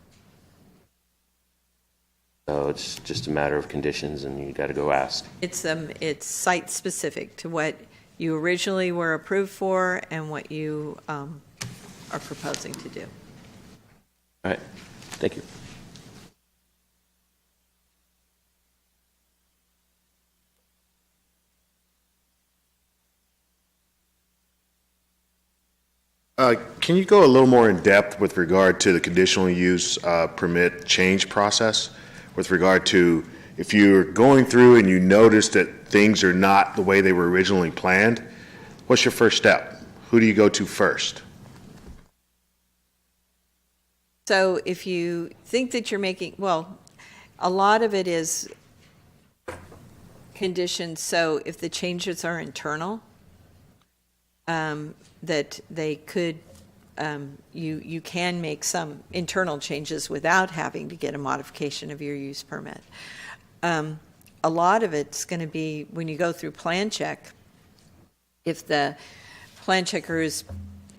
Speaker 5: So it's just a matter of conditions and you got to go ask.
Speaker 2: It's site specific to what you originally were approved for and what you are proposing to do.
Speaker 5: All right, thank you.
Speaker 6: Can you go a little more in depth with regard to the conditional use permit change process? With regard to if you're going through and you notice that things are not the way they were originally planned, what's your first step? Who do you go to first?
Speaker 2: So if you think that you're making, well, a lot of it is conditions. So if the changes are internal, that they could, you can make some internal changes without having to get a modification of your use permit. A lot of it's going to be when you go through plan check, if the plan checker is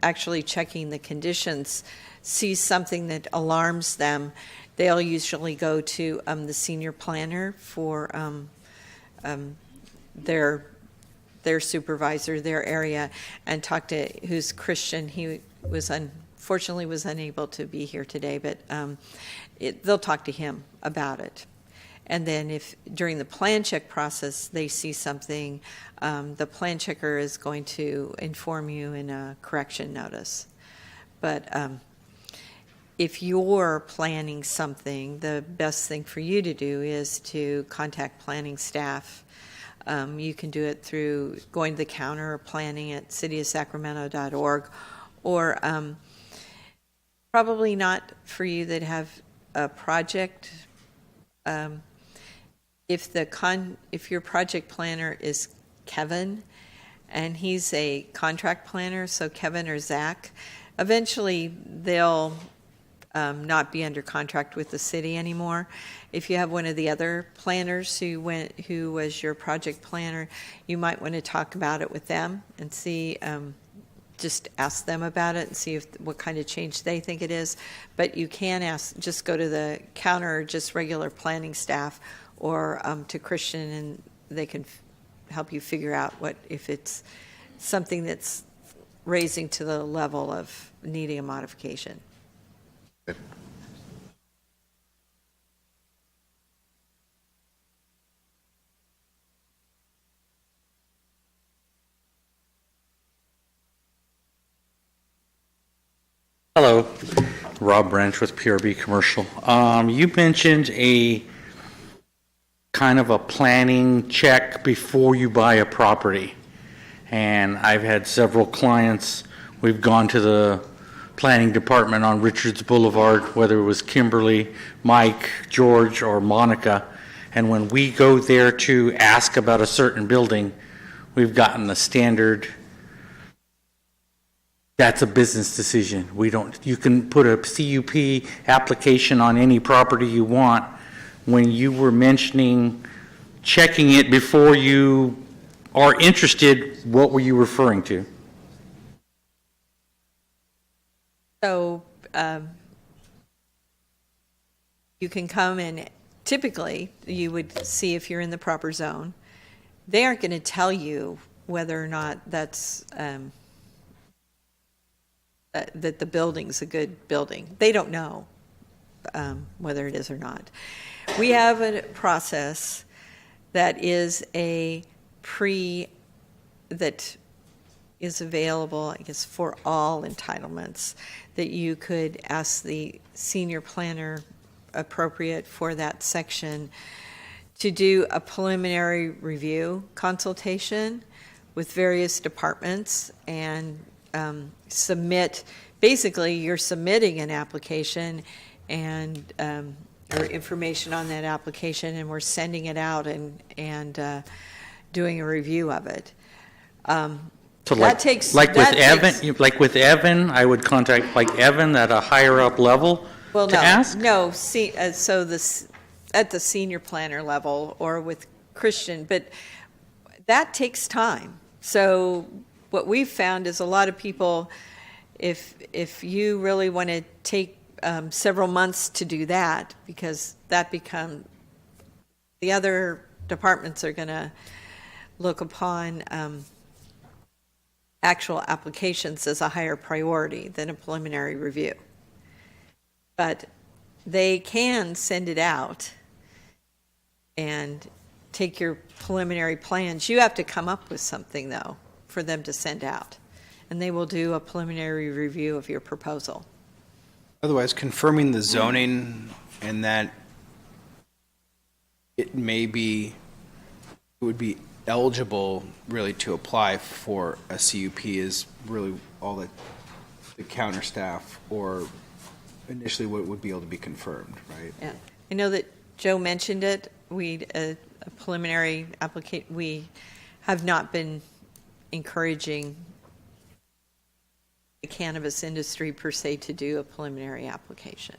Speaker 2: actually checking the conditions, sees something that alarms them, they'll usually go to the senior planner for their supervisor, their area, and talk to who's Christian. He was unfortunately was unable to be here today, but they'll talk to him about it. And then if during the plan check process they see something, the plan checker is going to inform you in a correction notice. But if you're planning something, the best thing for you to do is to contact planning staff. You can do it through going to the counter or planning at cityofsacramento.org, or probably not for you that have a project. If your project planner is Kevin, and he's a contract planner, so Kevin or Zach, eventually they'll not be under contract with the city anymore. If you have one of the other planners who was your project planner, you might want to talk about it with them and see, just ask them about it and see what kind of change they think it is. But you can just go to the counter, just regular planning staff, or to Christian, and they can help you figure out if it's something that's raising to the level of needing a modification.
Speaker 7: Hello, Rob Branch with PRB Commercial. You mentioned a kind of a planning check before you buy a property. And I've had several clients, we've gone to the planning department on Richards Boulevard, whether it was Kimberly, Mike, George, or Monica, And when we go there to ask about a certain building, we've gotten the standard, that's a business decision. We don't, you can put a CUP application on any property you want. When you were mentioning checking it before you are interested, what were you referring to?
Speaker 2: So you can come and typically you would see if you're in the proper zone. They aren't going to tell you whether or not that's that the building's a good building. They don't know whether it is or not. We have a process that is that is available, I guess, for all entitlements, that you could ask the senior planner appropriate for that section to do a preliminary review consultation with various departments and submit, basically you're submitting an application and or information on that application, and we're sending it out and doing a review of it.
Speaker 7: So
Speaker 2: That takes-
Speaker 7: like
Speaker 2: that
Speaker 7: with Evan, I would contact like Evan at a higher up level
Speaker 2: Well,
Speaker 7: to
Speaker 2: no,
Speaker 7: ask?
Speaker 2: no, see, so this, at the senior planner level or with Christian, but that takes time. So what we've found is a lot of people, if you really want to take several months to do that, because that the other departments are going to look upon actual applications as a higher priority than a preliminary review. But they can send it out and take your preliminary plans. You have to come up with something, though, for them to send out. And they will do a preliminary review of your proposal.
Speaker 1: Otherwise, confirming the zoning and that it would be eligible really to apply for a CUP is really all that the counter staff or initially what would be able to be confirmed, right?
Speaker 2: Yeah. I know that Joe mentioned it. A preliminary application, we have not been encouraging the cannabis industry per se to do a preliminary application.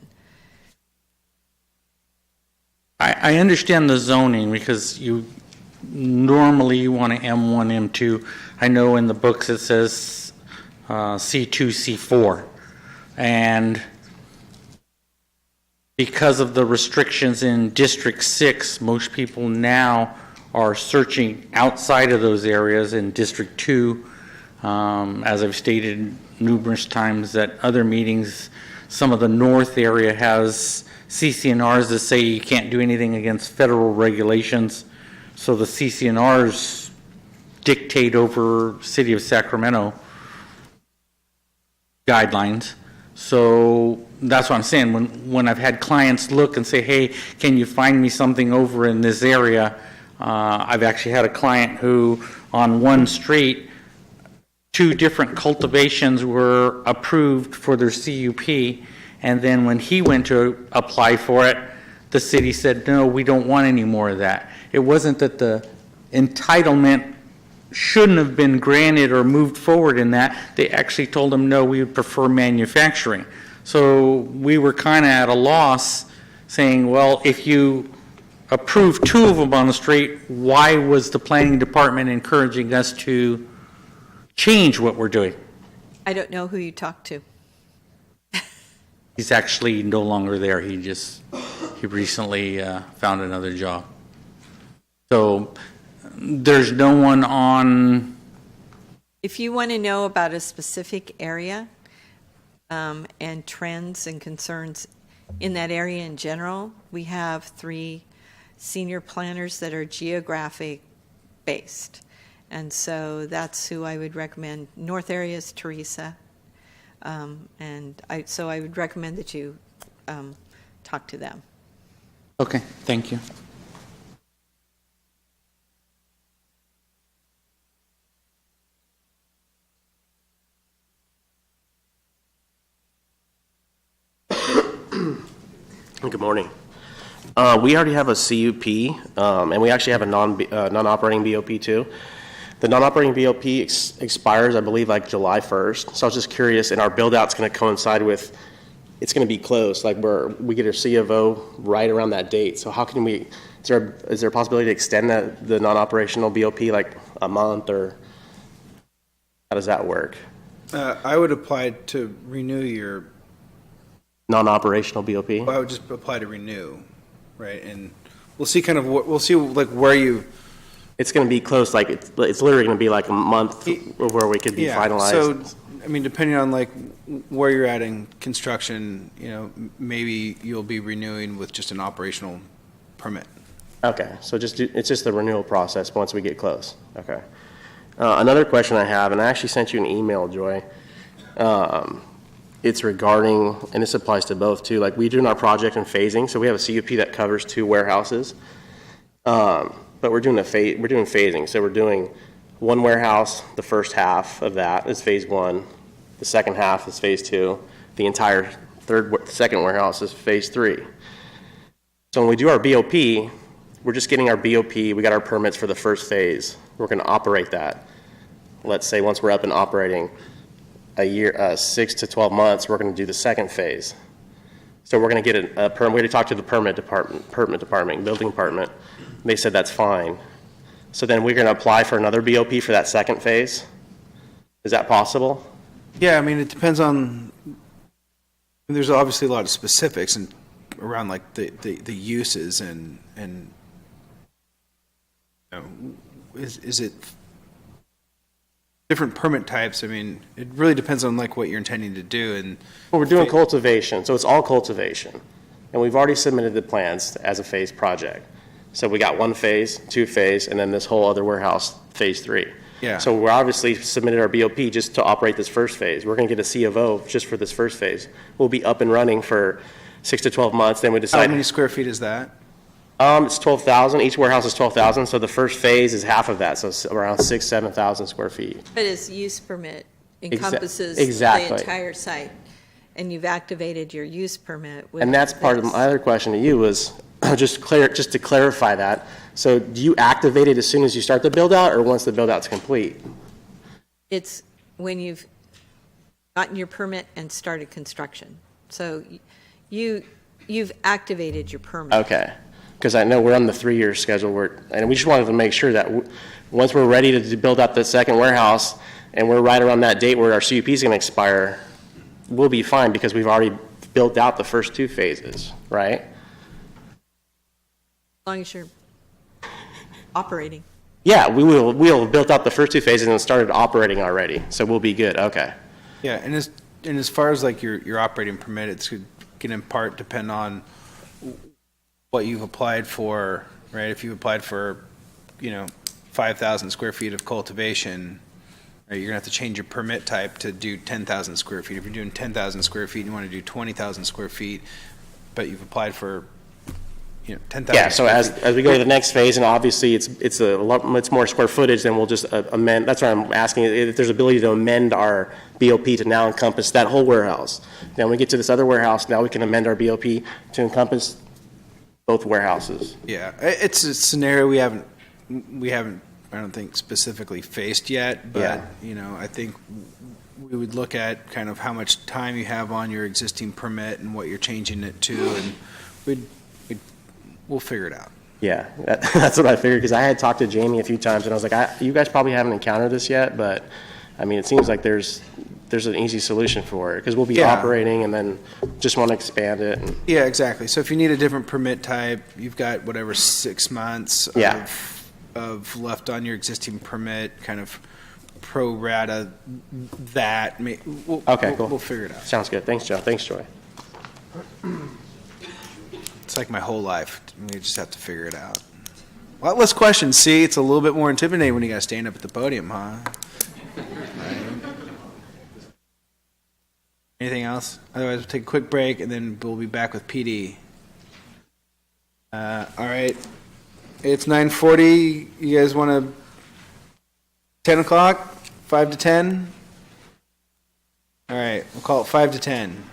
Speaker 7: I understand the zoning because normally you want to M1, M2. I know in the books it says C2, C4. And because of the restrictions in District 6, most people now are searching outside of those areas in District 2. As I've stated numerous times at other meetings, some of the north area has CCNRs that say you can't do anything against federal regulations. So the CCNRs dictate over City of Sacramento guidelines. So that's what I'm saying. When I've had clients look and say, hey, can you find me something over in this area? I've actually had a client who on one street, 2 different cultivations were approved for their CUP. And then when he went to apply for it, the city said, no, we don't want any more of that. It wasn't that the entitlement shouldn't have been granted or moved forward in that. They actually told him, no, we would prefer manufacturing. So we were kind of at a loss saying, well, if you approve 2 of them on the street, why was the planning department encouraging us to change what we're doing?
Speaker 2: I don't know who you talked to.
Speaker 7: He's actually no longer there. He recently found another job. So there's no one on.
Speaker 2: If you want to know about a specific area and trends and concerns in that area in general, we have 3 senior planners that are geographic based. And so that's who I would recommend. North area is Teresa. So I would recommend that you talk to them.
Speaker 7: Okay, thank you.
Speaker 3: Good morning.
Speaker 8: We already have a CUP, and we actually have a non-operating BOP too. The non-operating BOP expires, I believe, like July 1st. So I was just curious, and our build-out's going to coincide with, it's going to be close, like we get our C of O right around that date. So how can we, is there a possibility to extend the non-operational BOP like a month, or how does that work?
Speaker 1: I would apply to renew your,
Speaker 8: Non-operational BOP?
Speaker 1: I would just apply to renew, right? And we'll see kind of what, we'll see like where you.
Speaker 8: It's going to be close, like it's literally going to be like a month where we could be finalized.
Speaker 1: So, I mean, depending on like where you're at in construction, you know, maybe you'll be renewing with just an operational permit.
Speaker 8: Okay, so it's just the renewal process once we get close. Okay. Another question I have, and I actually sent you an email, Joy. It's regarding, and this applies to both too, like we're doing our project in phasing, so we have a CUP that covers 2 warehouses. But we're doing phasing, so we're doing 1 warehouse, the first half of that is phase 1, the second half is phase 2, the entire second warehouse is phase 3. So when we do our BOP, we're just getting our BOP, we got our permits for the first phase, we're going to operate that. Let's say once we're up and operating a year, 6 to 12 months, we're going to do the second phase. So we're going to get a permit. We already talked to the building department. They said that's fine. So then we're going to apply for another BOP for that second phase. Is that possible?
Speaker 1: Yeah, I mean, it depends on, there's obviously a lot of specifics and around like the uses and you know, is it different permit types? I mean, it really depends on like what you're intending to do. And
Speaker 8: well, we're doing cultivation, so it's all cultivation. And we've already submitted the plans as a phase project. So we got 1 phase, 2 phase, and then this whole other warehouse, phase 3.
Speaker 1: Yeah.
Speaker 8: So we're obviously submitted our BOP just to operate this first phase. We're going to get a C of O just for this first phase. We'll be up and running for 6 to 12 months. Then we decide.
Speaker 1: how many square feet is that?
Speaker 8: It's 12,000. Each warehouse is 12,000. So the first phase is half of that. So it's around 6,000 to 7,000 square feet.
Speaker 2: But his use permit encompasses
Speaker 8: exactly.
Speaker 2: the entire site, and you've activated your use permit.
Speaker 8: And that's part of my other question to you was just to clarify that. So do you activate it as soon as you start the build out or once the build out's complete?
Speaker 2: It's when you've gotten your permit and started construction. So you've activated your permit.
Speaker 8: Okay. Because I know we're on the 3-year schedule, and we just wanted to make sure that once we're ready to build up the second warehouse and we're right around that date where our CUP is going to expire, we'll be fine because we've already built out the first 2 phases, right?
Speaker 2: As long as you're operating.
Speaker 8: Yeah, we'll have built out the first 2 phases and started operating already, so we'll be good. Okay.
Speaker 1: Yeah, and as far as like your operating permit, it's can in part depend on what you've applied for, right? If you applied for, 5,000 square feet of cultivation, right, you're gonna have to change your permit type to do 10,000 square feet. If you're doing 10,000 square feet, you want to do 20,000 square feet, but you've applied for 10,000.
Speaker 8: Yeah, so as we go to the next phase, and obviously it's more square footage, then we'll just amend. That's why I'm asking if there's ability to amend our BOP to now encompass that whole warehouse. Then when we get to this other warehouse, now we can amend our BOP to encompass both warehouses.
Speaker 1: Yeah, it's a scenario we haven't, I don't think specifically faced yet, but I think we would look at kind of how much time you have on your existing permit and what you're changing it to, and we'll figure it out.
Speaker 8: Yeah, that's what I figured, because I had talked to Jamie a few times, and I was like, you guys probably haven't encountered this yet, but, I mean, it seems like there's an easy solution for it, because we'll be operating and then just want to expand it.
Speaker 1: Yeah, exactly. So if you need a different permit type, you've got whatever 6 months of left on your existing permit, kind of pro rata that.
Speaker 8: Okay, cool.
Speaker 1: We'll figure it out.
Speaker 8: Sounds good. Thanks, Joe. Thanks, Joy.
Speaker 1: It's like my whole life. We just have to figure it out. A lot less questions. See, it's a little bit more intimidating when you got to stand up at the podium, huh? Right. Anything else? Otherwise, we'll take a quick break, and then we'll be back with PD. All right. It's 9:40. You guys want to 10 o'clock? 5 to 10? All right. We'll call it 5 to 10.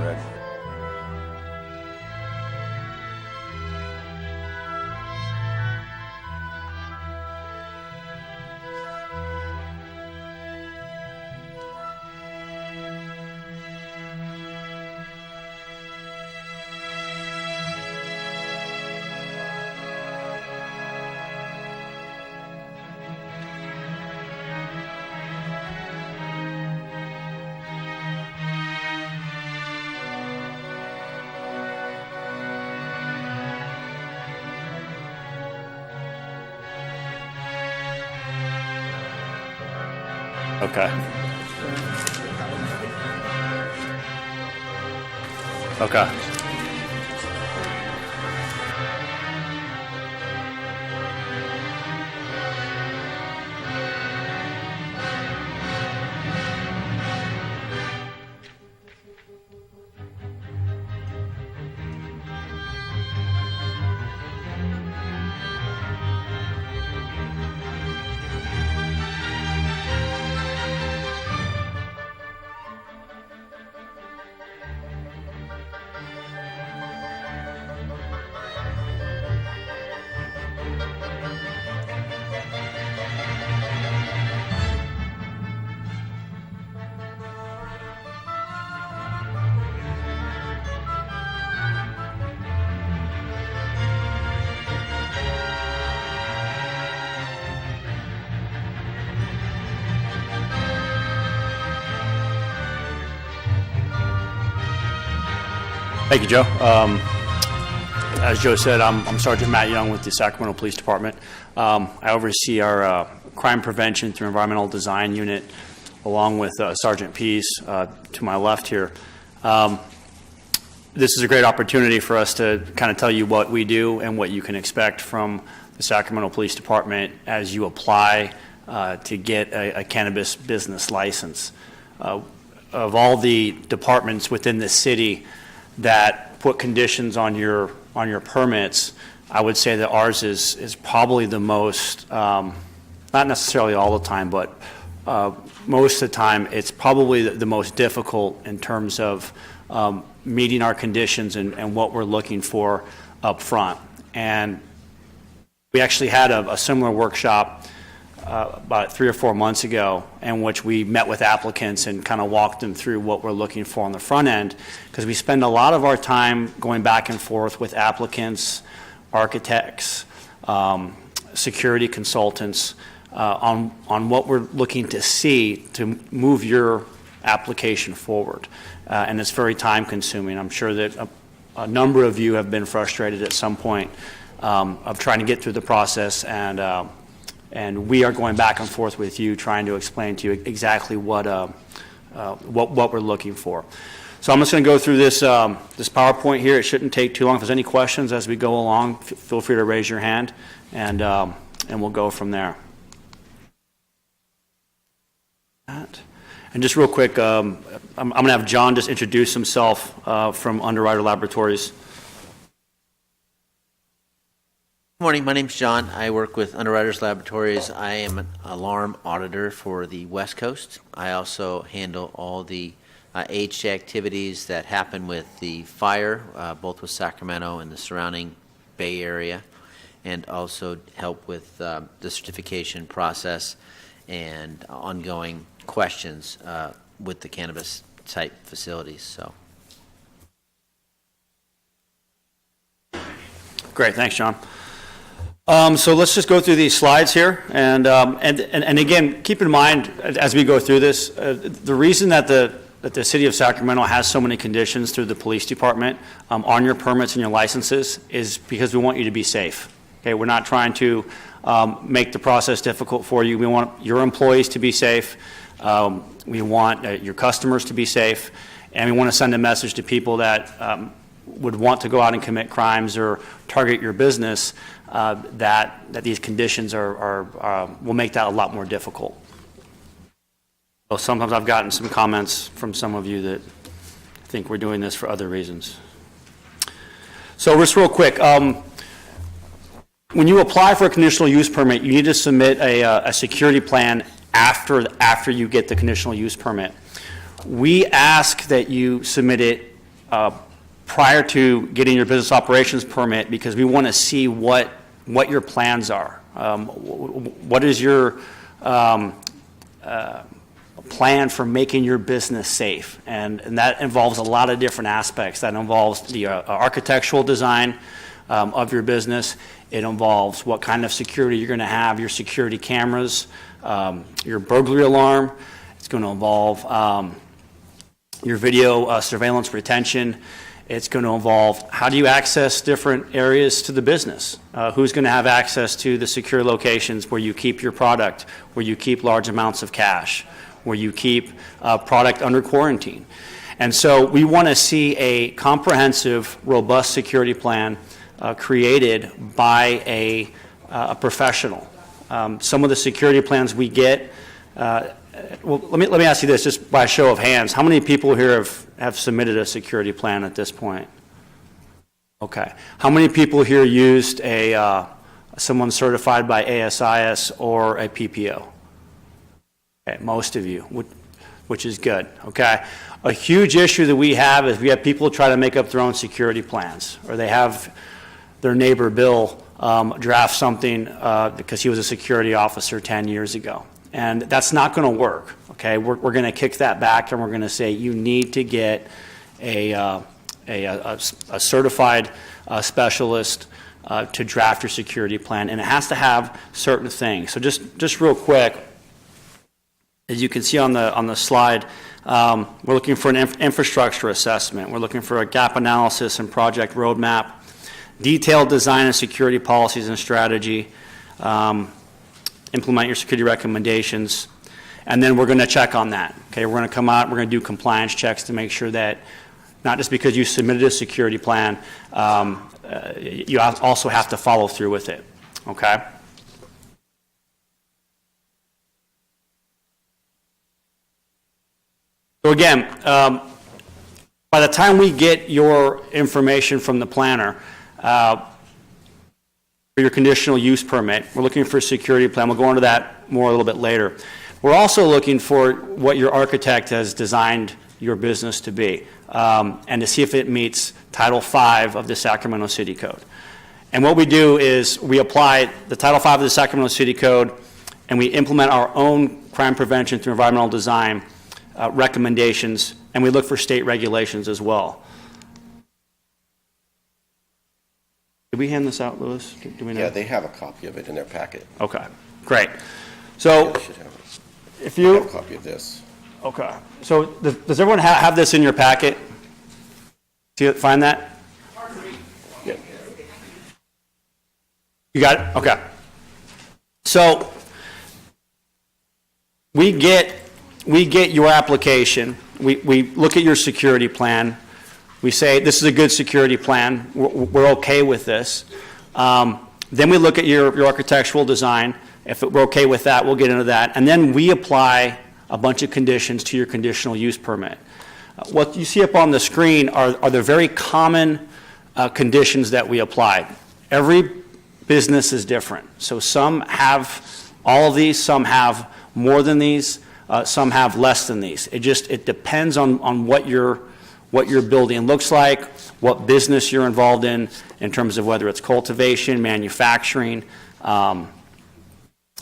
Speaker 9: good. Okay. Okay.
Speaker 10: Thank you, Joe. As Joe said, I'm Sergeant Matt Young with the Sacramento Police Department. I oversee our crime prevention through environmental design unit, along with Sergeant Pease to my left here. This is a great opportunity for us to kind of tell you what we do and what you can expect from the Sacramento Police Department as you apply to get a cannabis business license. Of all the departments within the city that put conditions on your permits, I would say that ours is probably the most, not necessarily all the time, but most of the time it's probably the most difficult in terms of meeting our conditions and what we're looking for up front. And we actually had a similar workshop about 3 or 4 months ago, in which we met with applicants and kind of walked them through what we're looking for on the front end, because we spend a lot of our time going back and forth with applicants, architects, security consultants on what we're looking to see to move your application forward. And it's very time consuming. I'm sure that a number of you have been frustrated at some point of trying to get through the process, and we are going back and forth with you, trying to explain to you exactly what we're looking for. So I'm just going to go through this PowerPoint here. It shouldn't take too long. If there's any questions as we go along, feel free to raise your hand, and we'll go from there. And just real quick, I'm going to have John just introduce himself from Underwriter Laboratories.
Speaker 11: Good morning, my name's John. I work with Underwriters Laboratories. I am an alarm auditor for the West Coast. I also handle all the HJ activities that happen with the fire, both with Sacramento and the surrounding Bay Area, and also help with the certification process and ongoing questions with the cannabis type facilities. So,
Speaker 10: great, thanks, John. So let's just go through these slides here, and again, keep in mind as we go through this, the reason that the city of Sacramento has so many conditions through the police department on your permits and your licenses is because we want you to be safe. Okay, we're not trying to make the process difficult for you. We want your employees to be safe. We want your customers to be safe, and we want to send a message to people that would want to go out and commit crimes or target your business, that these conditions will make that a lot more difficult. Well, sometimes I've gotten some comments from some of you that think we're doing this for other reasons. So just real quick, when you apply for a conditional use permit, you need to submit a security plan after you get the conditional use permit. We ask that you submit it prior to getting your business operations permit, because we want to see what your plans are. What is your plan for making your business safe? And that involves a lot of different aspects. That involves the architectural design of your business. It involves what kind of security you're going to have, your security cameras, your burglary alarm. It's going to involve your video surveillance retention. It's going to involve how do you access different areas to the business? Who's going to have access to the secure locations where you keep your product, where you keep large amounts of cash, where you keep product under quarantine? And so we want to see a comprehensive, robust security plan created by a professional. Some of the security plans we get, well, let me ask you this, just by a show of hands. How many people here have submitted a security plan at this point? Okay. How many people here used someone certified by ASIS or a PPO? Okay, most of you, which is good, okay? A huge issue that we have is we have people try to make up their own security plans, or they have their neighbor Bill draft something because he was a security officer 10 years ago. And that's not going to work, okay? We're going to kick that back, and we're going to say you need to get a certified specialist to draft your security plan, and it has to have certain things. So just real quick, as you can see on the slide, we're looking for an infrastructure assessment. We're looking for a gap analysis and project roadmap, detailed design and security policies and strategy, implement your security recommendations, and then we're going to check on that. Okay, we're going to come out, we're going to do compliance checks to make sure that not just because you submitted a security plan, you also have to follow through with it. Okay? So again, by the time we get your information from the planner, for your conditional use permit, we're looking for a security plan. We'll go into that more a little bit later. We're also looking for what your architect has designed your business to be, and to see if it meets Title V of the Sacramento City Code. And what we do is we apply the Title V of the Sacramento City Code, and we implement our own crime prevention through environmental design recommendations, and we look for state regulations as well. Did we hand this out, Louis? Do we know?
Speaker 12: Yeah, they have a copy of it in their packet.
Speaker 10: Okay, great. So
Speaker 12: They should have it.
Speaker 10: if
Speaker 12: I
Speaker 10: you,
Speaker 12: have a copy of this.
Speaker 10: okay. So does everyone have this in your packet? Find that? Yeah. You got it? Okay. So we get your application. We look at your security plan. We say, this is a good security plan. We're okay with this. Then we look at your architectural design. If we're okay with that, we'll get into that. And then we apply a bunch of conditions to your conditional use permit. What you see up on the screen are the very common conditions that we apply. Every business is different. So some have all of these, some have more than these, some have less than these. It depends on what your building looks like, what business you're involved in terms of whether it's cultivation, manufacturing,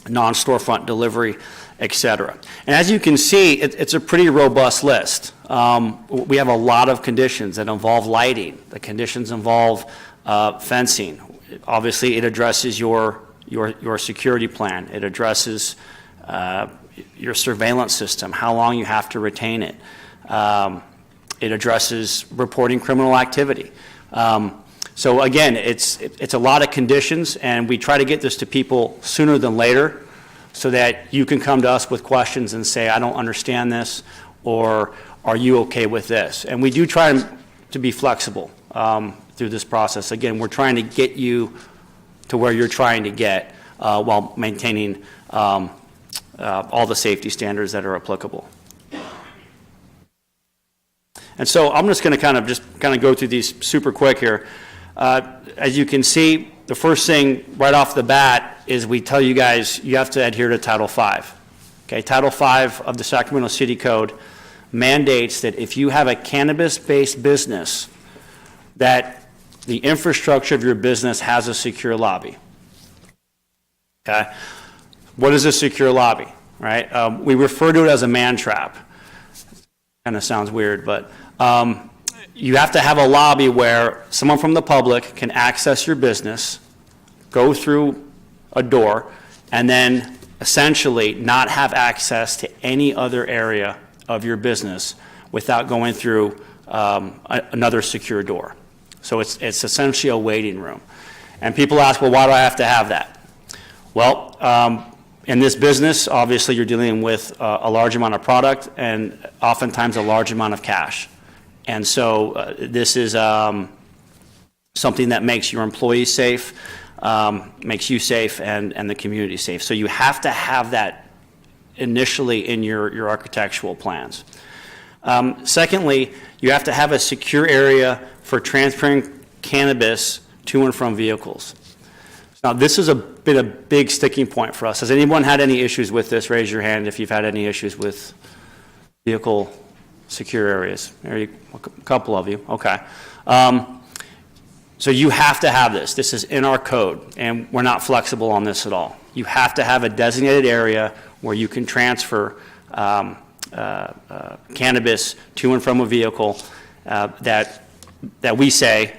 Speaker 10: non-storefront delivery, et cetera. And as you can see, it's a pretty robust list. We have a lot of conditions that involve lighting. The conditions involve fencing. Obviously, it addresses your security plan. It addresses your surveillance system, how long you have to retain it. It addresses reporting criminal activity. So again, it's a lot of conditions, and we try to get this to people sooner than later so that you can come to us with questions and say, I don't understand this, or are you okay with this? And we do try to be flexible through this process. Again, we're trying to get you to where you're trying to get while maintaining all the safety standards that are applicable. And so I'm just going to go through these super quick here. As you can see, the first thing right off the bat is we tell you guys you have to adhere to Title V. Okay, Title V of the Sacramento City Code mandates that if you have a cannabis-based business, that the infrastructure of your business has a secure lobby. Okay? What is a secure lobby, right? We refer to it as a man trap. Kind of sounds weird, but you have to have a lobby where someone from the public can access your business, go through a door, and then essentially not have access to any other area of your business without going through another secure door. So it's essentially a waiting room. And people ask, well, why do I have to have that? Well, in this business, obviously you're dealing with a large amount of product and oftentimes a large amount of cash. And so this is something that makes your employees safe, makes you safe, and the community safe. So you have to have that initially in your architectural plans. Secondly, you have to have a secure area for transferring cannabis to and from vehicles. Now, this has been a big sticking point for us. Has anyone had any issues with this? Raise your hand if you've had any issues with vehicle secure areas. There you, a couple of you. Okay. So you have to have this. This is in our code, and we're not flexible on this at all. You have to have a designated area where you can transfer cannabis to and from a vehicle that we say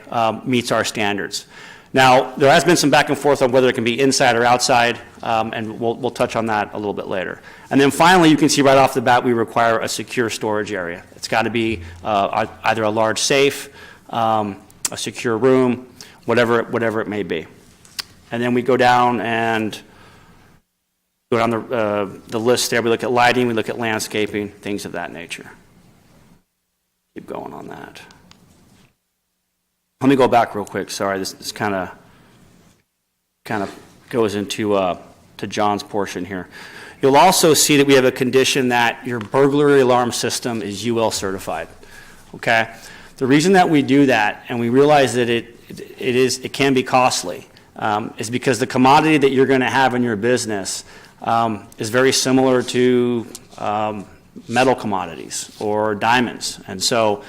Speaker 10: meets our standards. Now, there has been some back and forth on whether it can be inside or outside, and we'll touch on that a little bit later. And then finally, you can see right off the bat, we require a secure storage area. It's got to be either a large safe, a secure room, whatever it may be. And then we go down the list there. We look at lighting, we look at landscaping, things of that nature. Keep going on that. Let me go back real quick. Sorry, this kind of goes into to John's portion here. You'll also see that we have a condition that your burglary alarm system is UL certified. Okay, the reason that we do that, and we realize that it can be costly, is because the commodity that you're going to have in your business is very similar to metal commodities or diamonds, and so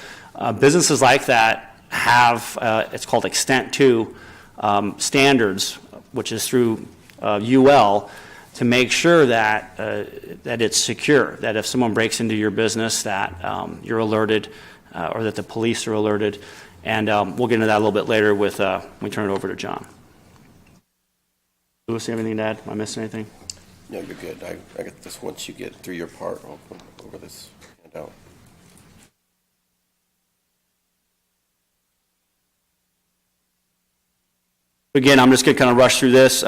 Speaker 10: businesses like that have, it's called Extent 2 standards, which is through UL, to make sure that it's secure, that if someone breaks into your business that you're alerted or that the police are alerted. And we'll get into that a little bit later with when we turn it over to John. Louis, you have anything to add? Am I missing anything?
Speaker 12: No, you're good. I get this once you get through your part over this handout.
Speaker 10: Again, I'm just going to kind of rush through this.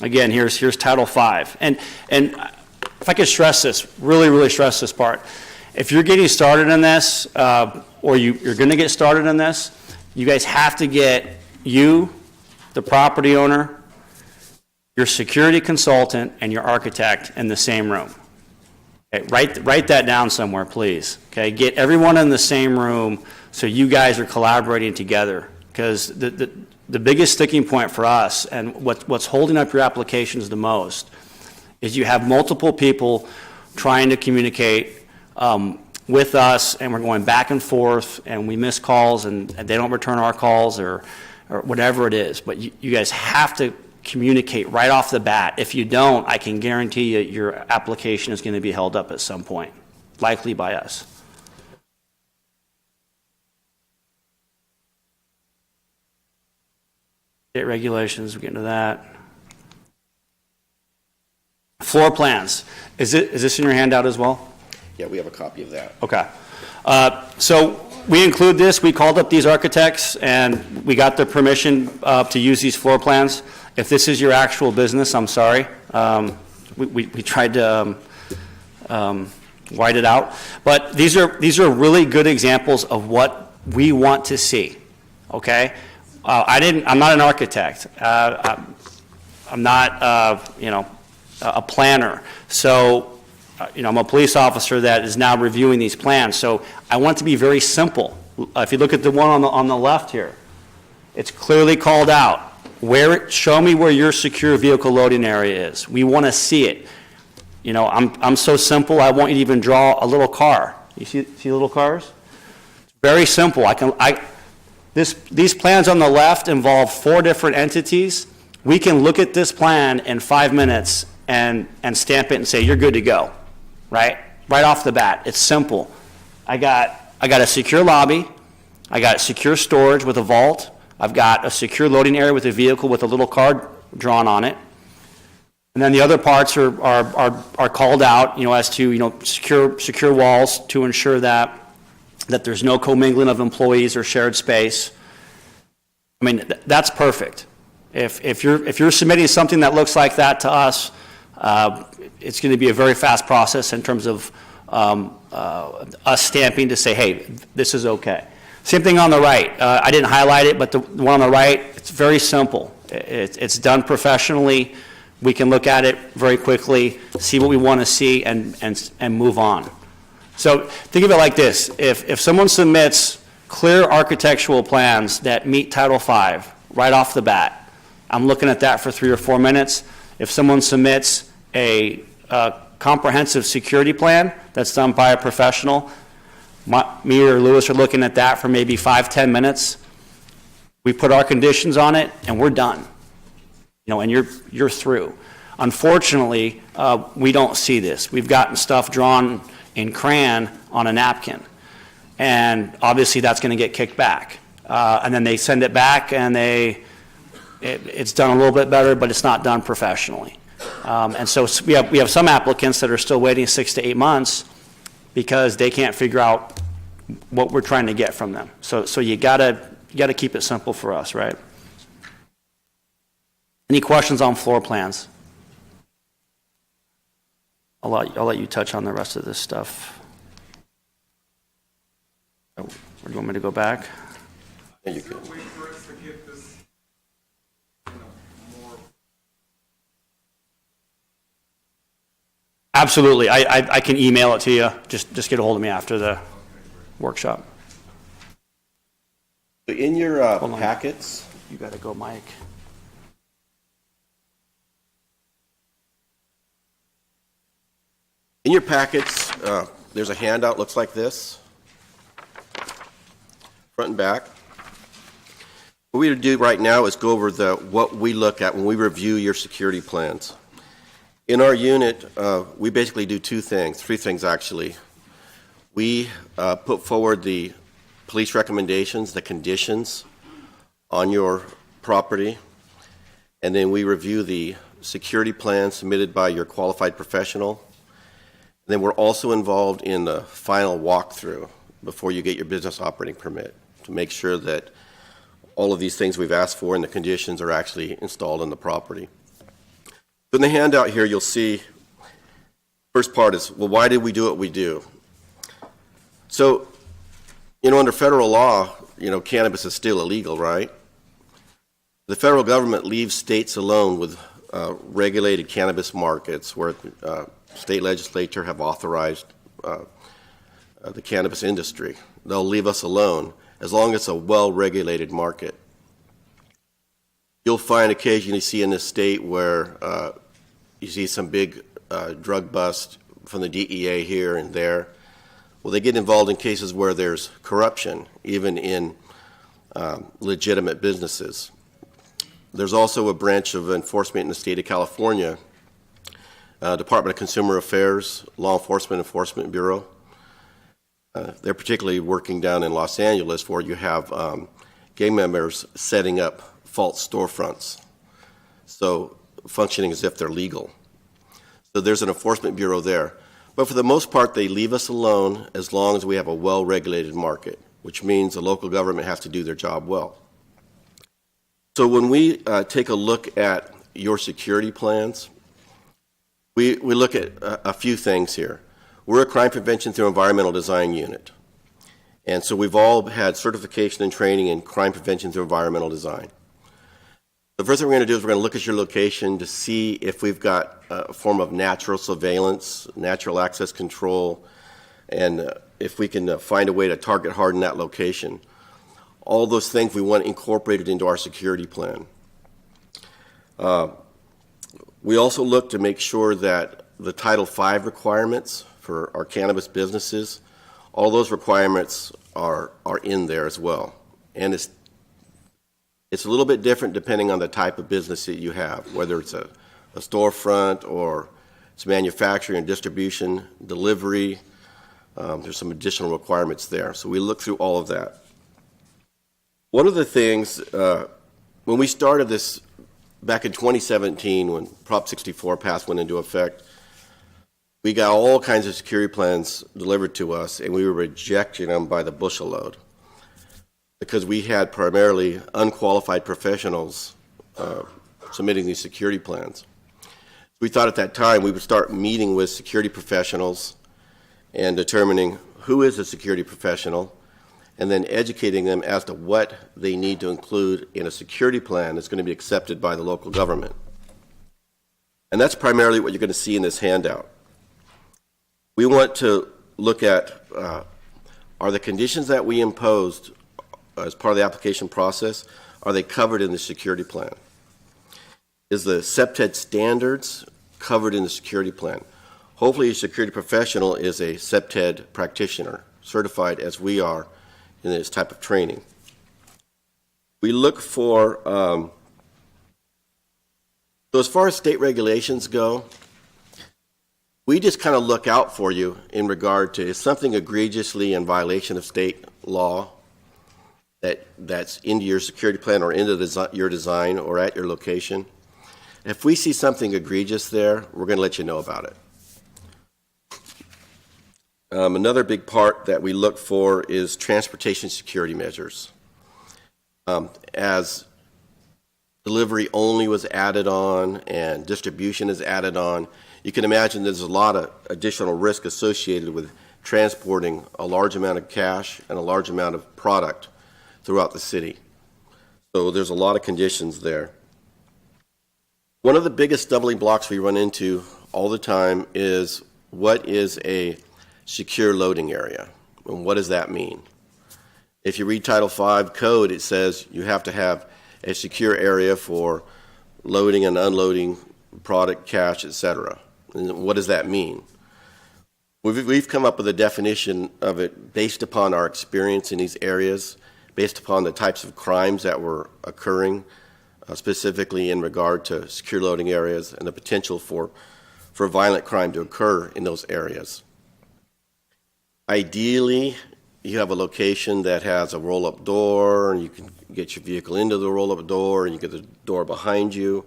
Speaker 10: Again, here's Title V. And if I could stress this, really stress this part. If you're getting started in this, or you're going to get started in this, you guys have to get you, the property owner, your security consultant, and your architect in the same room. Okay, write that down somewhere, please. Okay, get everyone in the same room so you guys are collaborating together. Because the biggest sticking point for us, and what's holding up your applications the most, is you have multiple people trying to communicate with us, and we're going back and forth, and we miss calls, and they don't return our calls, or whatever it is. But you guys have to communicate right off the bat. If you don't, I can guarantee you your application is going to be held up at some point, likely by us. State regulations, we get into that. Floor plans. Is this in your handout as well?
Speaker 12: Yeah, we have a copy of that.
Speaker 10: Okay. So we include this. We called up these architects, and we got their permission to use these floor plans. If this is your actual business, I'm sorry. We tried to white it out. But these are really good examples of what we want to see, okay? I'm not an architect. I'm not, a planner. So, I'm a police officer that is now reviewing these plans. So I want it to be very simple. If you look at the one on the left here, it's clearly called out. Show me where your secure vehicle loading area is. We want to see it. You know, I'm so simple, I won't even draw a little car. You see little cars? It's very simple. These plans on the left involve 4 different entities. We can look at this plan in 5 minutes and stamp it and say, you're good to go, right? Right off the bat. It's simple. I got a secure lobby. I got secure storage with a vault. I've got a secure loading area with a vehicle with a little card drawn on it. And then the other parts are called out, as to, secure walls to ensure that there's no commingling of employees or shared space. I mean, that's perfect. If you're submitting something that looks like that to us, it's going to be a very fast process in terms of us stamping to say, hey, this is okay. Same thing on the right. I didn't highlight it, but the one on the right, it's very simple. It's done professionally. We can look at it very quickly, see what we want to see, and move on. So think of it like this. If someone submits clear architectural plans that meet Title V right off the bat, I'm looking at that for 3 or 4 minutes. If someone submits a comprehensive security plan that's done by a professional, me or Lewis are looking at that for maybe 5-10 minutes. We put our conditions on it, and we're done. And you're through. Unfortunately, we don't see this. We've gotten stuff drawn in crayon on a napkin, and obviously that's going to get kicked back. And then they send it back, and it's done a little bit better, but it's not done professionally. And so we have some applicants that are still waiting 6 to 8 months because they can't figure out what we're trying to get from them. So you gotta keep it simple for us, right? Any questions on floor plans? I'll let you touch on the rest of this stuff. Or do you want me to go back?
Speaker 12: Yeah, you can.
Speaker 10: Absolutely. I can email it to you. Just get a hold of me after the workshop.
Speaker 12: In your packets,
Speaker 10: You got to go, Mike.
Speaker 12: in your packets, there's a handout, looks like this, front and back. What we're going to do right now is go over what we look at when we review your security plans. In our unit, we basically do 3 things actually. We put forward the police recommendations, the conditions on your property, and then we review the security plan submitted by your qualified professional. And then we're also involved in the final walkthrough before you get your business operating permit to make sure that all of these things we've asked for and the conditions are actually installed on the property. In the handout here, you'll see, first part is, well, why did we do what we do? So, under federal law, cannabis is still illegal, right? The federal government leaves states alone with regulated cannabis markets where state legislature have authorized the cannabis industry. They'll leave us alone as long as it's a well-regulated market. You'll find occasionally see in this state where you see some big drug bust from the DEA here and there. Well, they get involved in cases where there's corruption, even in legitimate businesses. There's also a branch of enforcement in the state of California, Department of Consumer Affairs, Law Enforcement Bureau. They're particularly working down in Los Angeles where you have gang members setting up false storefronts, so functioning as if they're legal. So there's an enforcement bureau there. But for the most part, they leave us alone as long as we have a well-regulated market, which means the local government has to do their job well. So when we take a look at your security plans, we look at a few things here. We're a crime prevention through environmental design unit. And so we've all had certification and training in crime prevention through environmental design. The first thing we're going to do is we're going to look at your location to see if we've got a form of natural surveillance, natural access control, and if we can find a way to target harden that location. All those things we want incorporated into our security plan. We also look to make sure that the Title V requirements for our cannabis businesses. All those requirements are in there as well. And it's a little bit different depending on the type of business that you have, whether it's a storefront or it's manufacturing and distribution, delivery. There's some additional requirements there. So we look through all of that. One of the things, when we started this back in 2017, when Prop 64 went into effect, we got all kinds of security plans delivered to us, and we were rejecting them by the bushel load because we had primarily unqualified professionals submitting these security plans. We thought at that time we would start meeting with security professionals and determining who is a security professional, and then educating them as to what they need to include in a security plan that's going to be accepted by the local government. And that's primarily what you're going to see in this handout. We want to look at, are the conditions that we imposed as part of the application process, are they covered in the security plan? Is the SEPTED standards covered in the security plan? Hopefully a security professional is a SEPTED practitioner, certified as we are in this type of training. We look for, so as far as state regulations go, we just kind of look out for you in regard to is something egregiously in violation of state law that's into your security plan or into your design or at your location. If we see something egregious there, we're going to let you know about it. Another big part that we look for is transportation security measures. As delivery only was added on and distribution is added on, you can imagine there's a lot of additional risk associated with transporting a large amount of cash and a large amount of product throughout the city. So there's a lot of conditions there. One of the biggest stumbling blocks we run into all the time is what is a secure loading area, and what does that mean? If you read Title V code, it says you have to have a secure area for loading and unloading product, cash, etc. And what does that mean? We've come up with a definition of it based upon our experience in these areas, based upon the types of crimes that were occurring, specifically in regard to secure loading areas and the potential for violent crime to occur in those areas. Ideally, you have a location that has a roll-up door, and you can get your vehicle into the roll-up door, and you get the door behind you.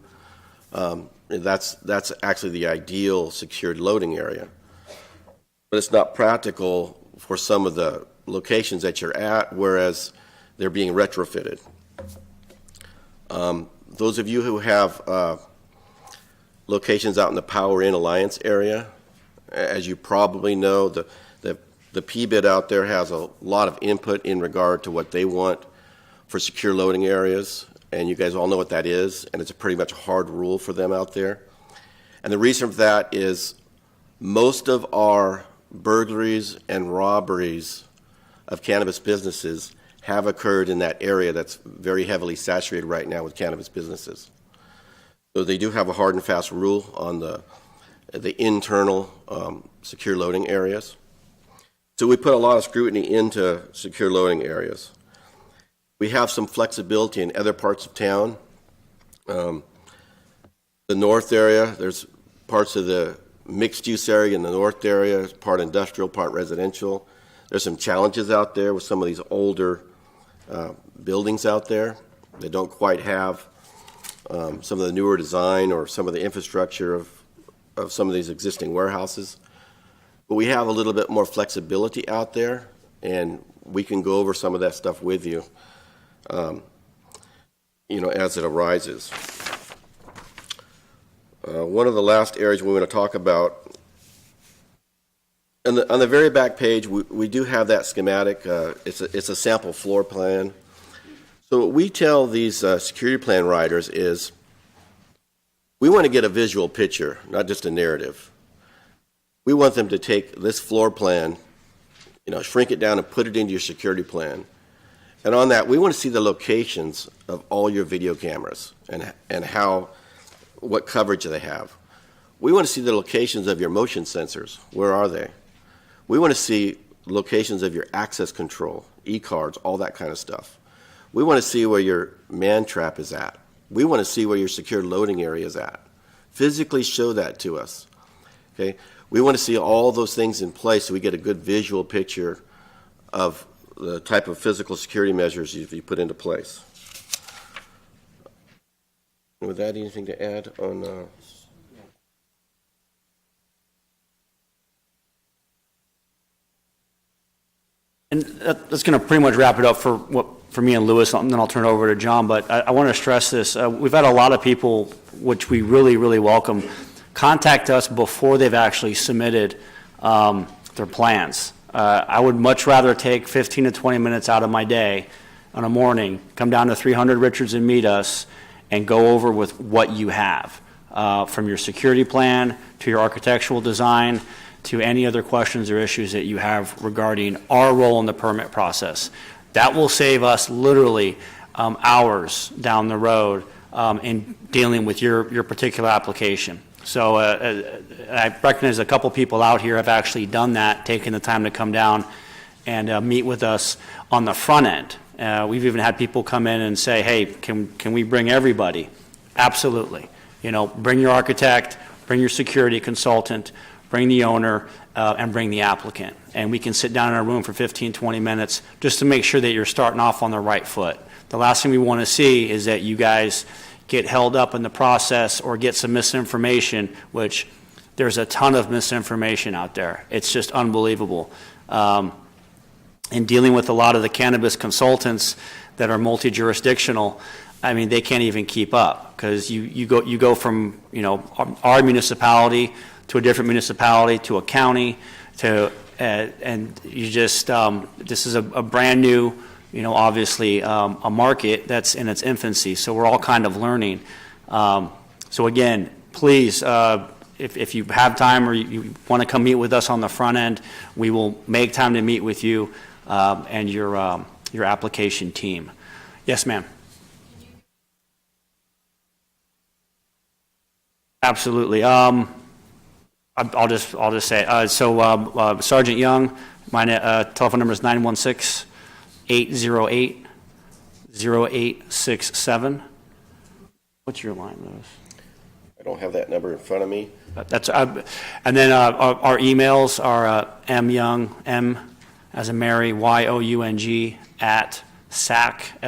Speaker 12: That's actually the ideal secured loading area. But it's not practical for some of the locations that you're at, whereas they're being retrofitted. Those of you who have locations out in the Power Inn Alliance area, as you probably know, the PBID out there has a lot of input in regard to what they want for secure loading areas, and you guys all know what that is, and it's a pretty much hard rule for them out there. And the reason for that is most of our burglaries and robberies of cannabis businesses have occurred in that area that's very heavily saturated right now with cannabis businesses. So they do have a hard and fast rule on the internal secure loading areas. So we put a lot of scrutiny into secure loading areas. We have some flexibility in other parts of town. The north area, there's parts of the mixed use area in the north area, part industrial, part residential. There's some challenges out there with some of these older buildings out there. They don't quite have some of the newer design or some of the infrastructure of some of these existing warehouses. But we have a little bit more flexibility out there, and we can go over some of that stuff with you, as it arises. One of the last areas we want to talk about, on the very back page, we do have that schematic. It's a sample floor plan. So what we tell these security plan writers is we want to get a visual picture, not just a narrative. We want them to take this floor plan, shrink it down and put it into your security plan. And on that, we want to see the locations of all your video cameras and what coverage they have. We want to see the locations of your motion sensors. Where are they? We want to see locations of your access control, e-cards, all that kind of stuff. We want to see where your man trap is at. We want to see where your secure loading area is at. Physically show that to us. Okay? We want to see all those things in place so we get a good visual picture of the type of physical security measures you put into place. With that, anything to add on?
Speaker 10: And that's going to pretty much wrap it up for me and Lewis, and then I'll turn it over to John. But I want to stress this. We've had a lot of people, which we really, really welcome, contact us before they've actually submitted their plans. I would much rather take 15 to 20 minutes out of my day on a morning, come down to 300 Richards and meet us, and go over with what you have, from your security plan to your architectural design to any other questions or issues that you have regarding our role in the permit process. That will save us literally hours down the road in dealing with your particular application. So I recognize a couple people out here have actually done that, taken the time to come down and meet with us on the front end. We've even had people come in and say, hey, can we bring everybody? Absolutely. You know, bring your architect, bring your security consultant, bring the owner, and bring the applicant. And we can sit down in our room for 15, 20 minutes just to make sure that you're starting off on the right foot. The last thing we want to see is that you guys get held up in the process or get some misinformation, which there's a ton of misinformation out there. It's just unbelievable. In dealing with a lot of the cannabis consultants that are multi-jurisdictional, I mean, they can't even keep up because you go from, you know, our municipality to a different municipality to a county to and you just this is a brand new, you know, obviously a market that's in its infancy, so we're all kind of learning. So again, please, if you have time or you want to come meet with us on the front end, we will make time to meet with you and your application team. Yes, ma'am. Absolutely. I'll just say it. So Sergeant Young, my telephone number is 916-808-0867. What's your line, Lewis?
Speaker 12: I don't have that number in front of me.
Speaker 10: That's and then our emails are myoung, M as in Mary, YOUNG at sacpd.org.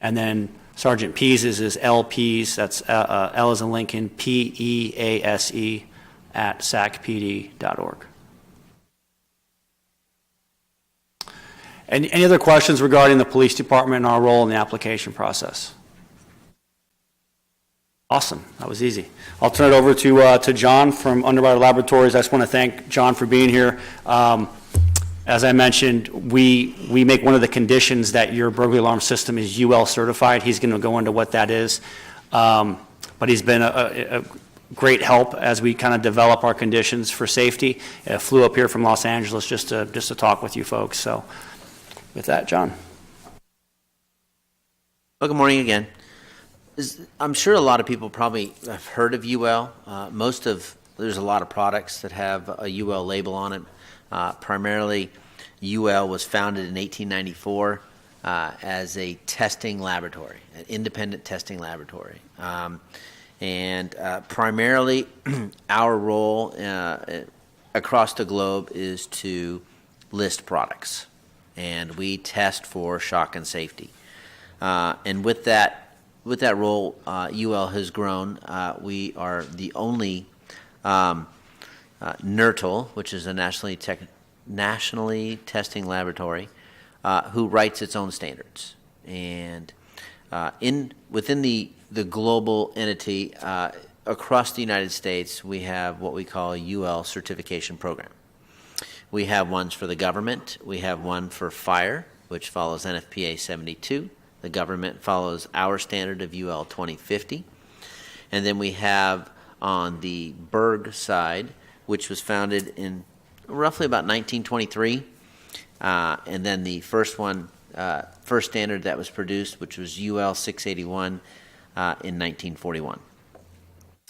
Speaker 10: And then Sergeant Pease's is LPease, that's L as in Lincoln, PEASE at sacpd.org. Any other questions regarding the police department and our role in the application process? Awesome, that was easy. I'll turn it over to John from Underwriter Laboratories. I just want to thank John for being here. As I mentioned, we make one of the conditions that your burglary alarm system is UL certified. He's going to go into what that is. But he's been a great help as we kind of develop our conditions for safety. Flew up here from Los Angeles just to talk with you folks. So with that, John.
Speaker 11: Well, good morning again. I'm sure a lot of people probably have heard of UL. There's a lot of products that have a UL label on it. Primarily, UL was founded in 1894 as a testing laboratory, an independent testing laboratory. And primarily, our role across the globe is to list products. And we test for shock and safety. And with that role, UL has grown. We are the only NERTL, which is a nationally testing laboratory, who writes its own standards. And within the global entity, across the United States, we have what we call a UL certification program. We have ones for the government. We have one for fire, which follows NFPA 72. The government follows our standard of UL 2050. And then we have on the Berg side, which was founded in roughly about 1923. And then the first standard that was produced, which was UL 681 in 1941.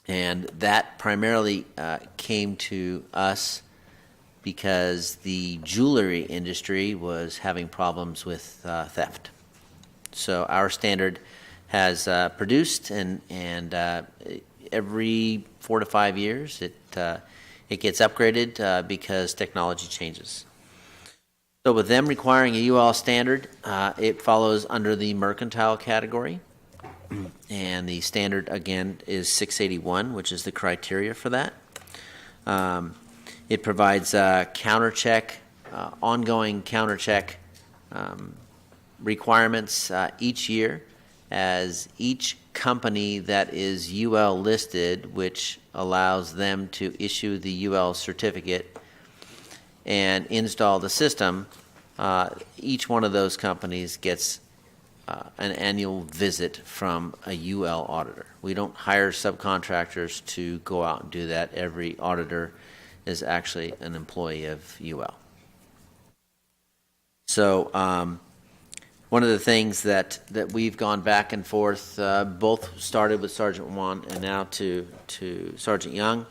Speaker 11: And that primarily came to us because the jewelry industry was having problems with theft. So our standard has produced, and every 4 to 5 years it gets upgraded because technology changes. So with them requiring a UL standard, it follows under the mercantile category. And the standard, again, is 681, which is the criteria for that. It provides counter check, ongoing counter check requirements each year, as each company that is UL listed, which allows them to issue the UL certificate and install the system, each one of those companies gets an annual visit from a UL auditor. We don't hire subcontractors to go out and do that. Every auditor is actually an employee of UL. So one of the things that we've gone back and forth, both started with Sergeant Wan and now to Sergeant Young,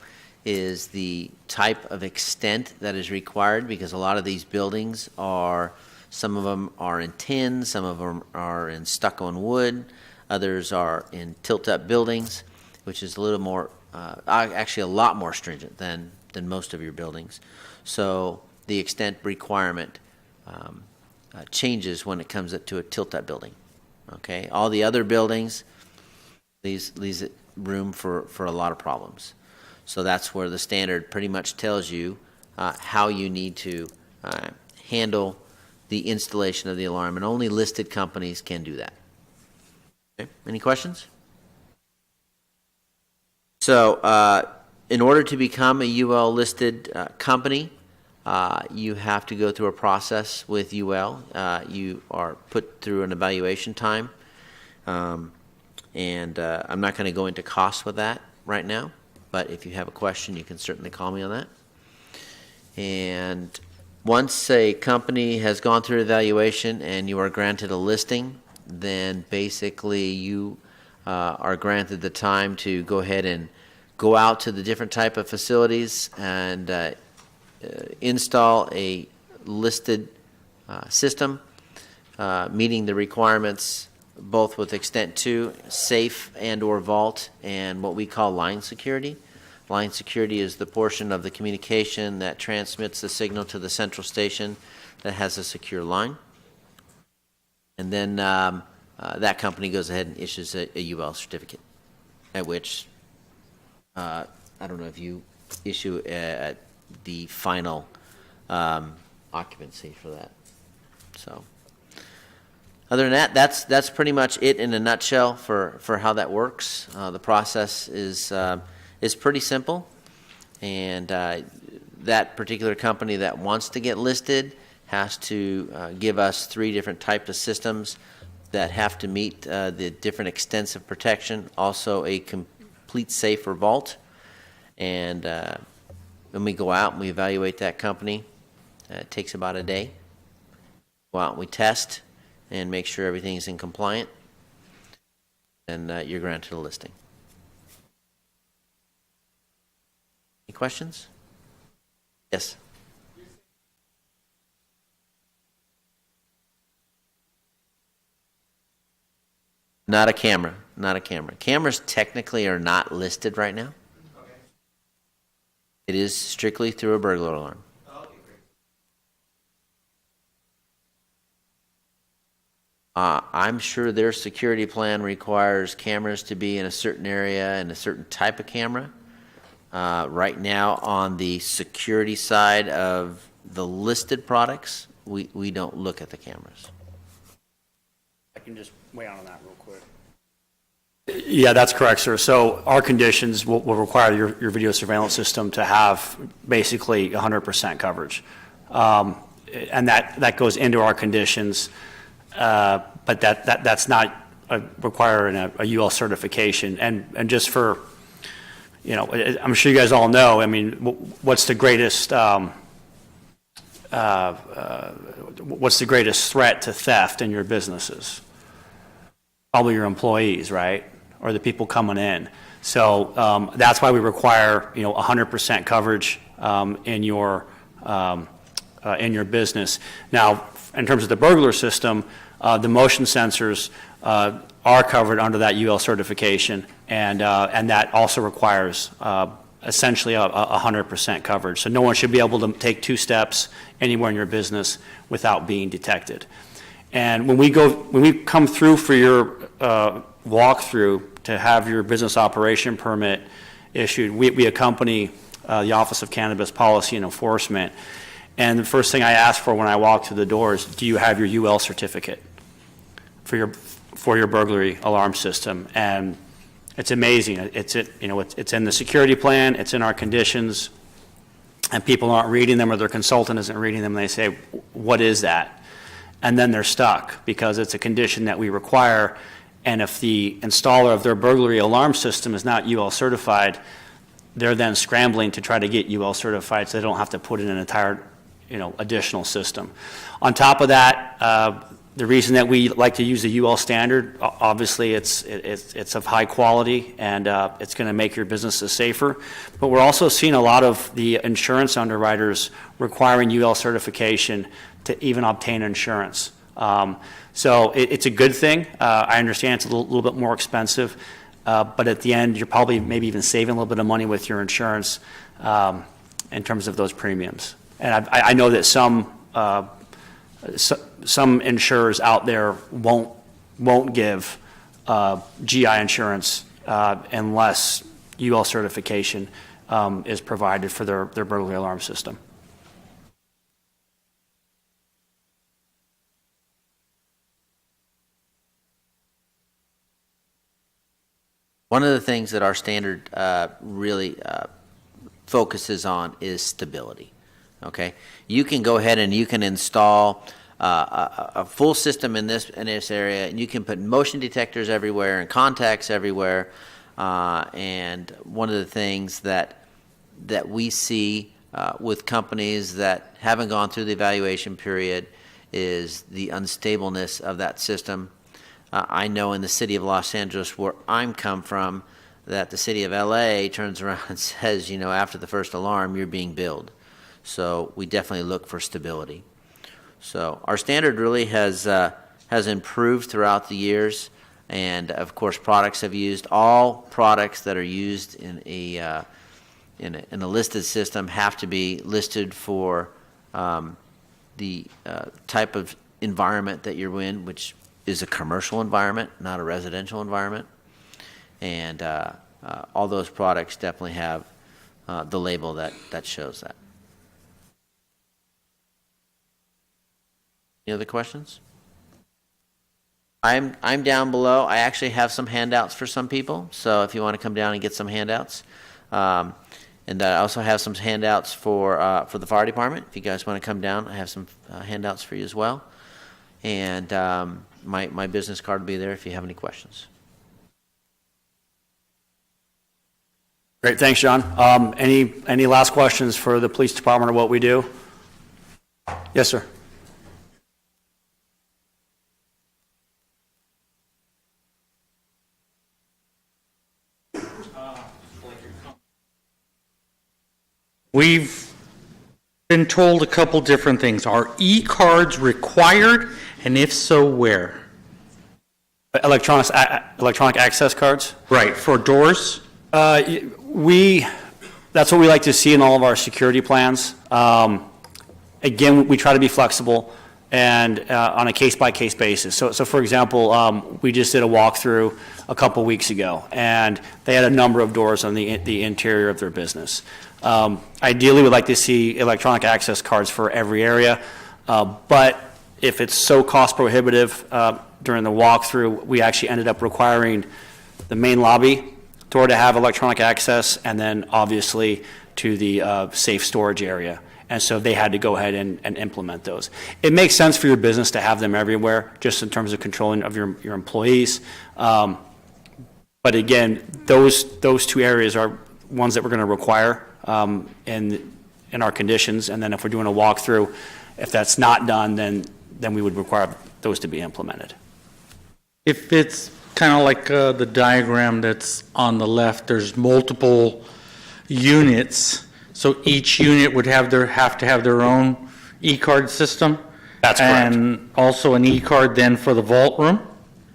Speaker 11: is the type of extent that is required, because a lot of these buildings are, some of them are in tin, some of them are in stucco and wood, others are in tilt-up buildings, which is a little more, actually a lot more stringent than most of your buildings. So the extent requirement changes when it comes to a tilt-up building. Okay, all the other buildings leaves room for a lot of problems. So that's where the standard pretty much tells you how you need to handle the installation of the alarm, and only listed companies can do that. Okay. Any questions? So in order to become a UL listed company, you have to go through a process with UL. You are put through an evaluation time, and I'm not going to go into costs with that right now, but if you have a question, you can certainly call me on that. And once a company has gone through evaluation and you are granted a listing, then basically you are granted the time to go ahead and go out to the different type of facilities and install a listed system, meeting the requirements both with extent 2, safe and or vault, and what we call line security. Line security is the portion of the communication that transmits the signal to the central station that has a secure line. And then that company goes ahead and issues a UL certificate, at which, I don't know if you issue the final occupancy for that. So other than that, that's pretty much it in a nutshell for how that works. The process is pretty simple, and that particular company that wants to get listed has to give us 3 different types of systems that have to meet the different extents of protection, also a complete safe or vault. And when we go out and we evaluate that company, it takes about a day. Go out and we test and make sure everything is in compliant, and you're granted a listing. Any questions? Yes. Not a camera. Not a camera. Cameras technically are not listed right now. Okay. It is strictly through a burglar alarm. Oh, okay, great. I'm sure their security plan requires cameras to be in a certain area and a certain type of camera. Right now, on the security side of the listed products, we don't look at the cameras.
Speaker 10: I can just weigh on that real quick. Yeah, that's correct, sir. So our conditions will require your video surveillance system to have basically 100% coverage. And that goes into our conditions, but that's not requiring a UL certification. And just for, I'm sure you guys all know, I mean, what's the greatest threat to theft in your businesses? Probably your employees, right? or the people coming in. So that's why we require 100% coverage in your business. Now, in terms of the burglar system, the motion sensors are covered under that UL certification, and that also requires essentially 100% coverage. So no one should be able to take 2 steps anywhere in your business without being detected. And when we come through for your walkthrough to have your business operation permit issued, we accompany the Office of Cannabis Policy and Enforcement. And the first thing I ask for when I walk through the door is, do you have your UL certificate for your burglary alarm system? And it's amazing. It's in the security plan, it's in our conditions, and people aren't reading them, or their consultant isn't reading them, and they say, what is that? And then they're stuck, because it's a condition that we require, and if the installer of their burglary alarm system is not UL certified, they're then scrambling to try to get UL certified so they don't have to put in an entire additional system. On top of that, the reason that we like to use the UL standard, obviously it's of high quality, and it's going to make your businesses safer. But we're also seeing a lot of the insurance underwriters requiring UL certification to even obtain insurance. So it's a good thing. I understand it's a little bit more expensive, but at the end, you're probably maybe even saving a little bit of money with your insurance in terms of those premiums. And I know that some insurers out there won't give GI insurance unless UL certification is provided for their burglary alarm system.
Speaker 11: One of the things that our standard really focuses on is stability. Okay, you can go ahead and you can install a full system in this area, and you can put motion detectors everywhere and contacts everywhere. And one of the things that we see with companies that haven't gone through the evaluation period is the unstableness of that system. I know in the city of Los Angeles, where I'm come from, that the city of LA turns around and says, after the first alarm, you're being billed. So we definitely look for stability. So our standard really has improved throughout the years, and of course, products have used. All products that are used in a listed system have to be listed for the type of environment that you're in, which is a commercial environment, not a residential environment. And all those products definitely have the label that shows that. Any other questions? I'm down below. I actually have some handouts for some people, so if you want to come down and get some handouts. And I also have some handouts for the fire department. If you guys want to come down, I have some handouts for you as well. And my business card will be there if you have any questions.
Speaker 10: Great, thanks, John. Any last questions for the police department or what we do? Yes, sir.
Speaker 7: We've been told a couple different things. Are e-cards required, and if so, where?
Speaker 10: Electronic access cards?
Speaker 7: Right, for doors?
Speaker 10: That's what we like to see in all of our security plans. Again, we try to be flexible and on a case-by-case basis. So for example, we just did a walkthrough a couple weeks ago, and they had a number of doors on the interior of their business. Ideally, we'd like to see electronic access cards for every area, but if it's so cost prohibitive during the walkthrough, we actually ended up requiring the main lobby door to have electronic access, and then obviously to the safe storage area. And so they had to go ahead and implement those. It makes sense for your business to have them everywhere, just in terms of controlling of your employees. But again, those two areas are ones that we're going to require in our conditions. And then if we're doing a walkthrough, if that's not done, then we would require those to be implemented.
Speaker 7: If it's kind of like the diagram that's on the left. There's multiple units, so each unit would have to have their own e-card system?
Speaker 10: That's correct.
Speaker 7: And also an e-card then for the vault room?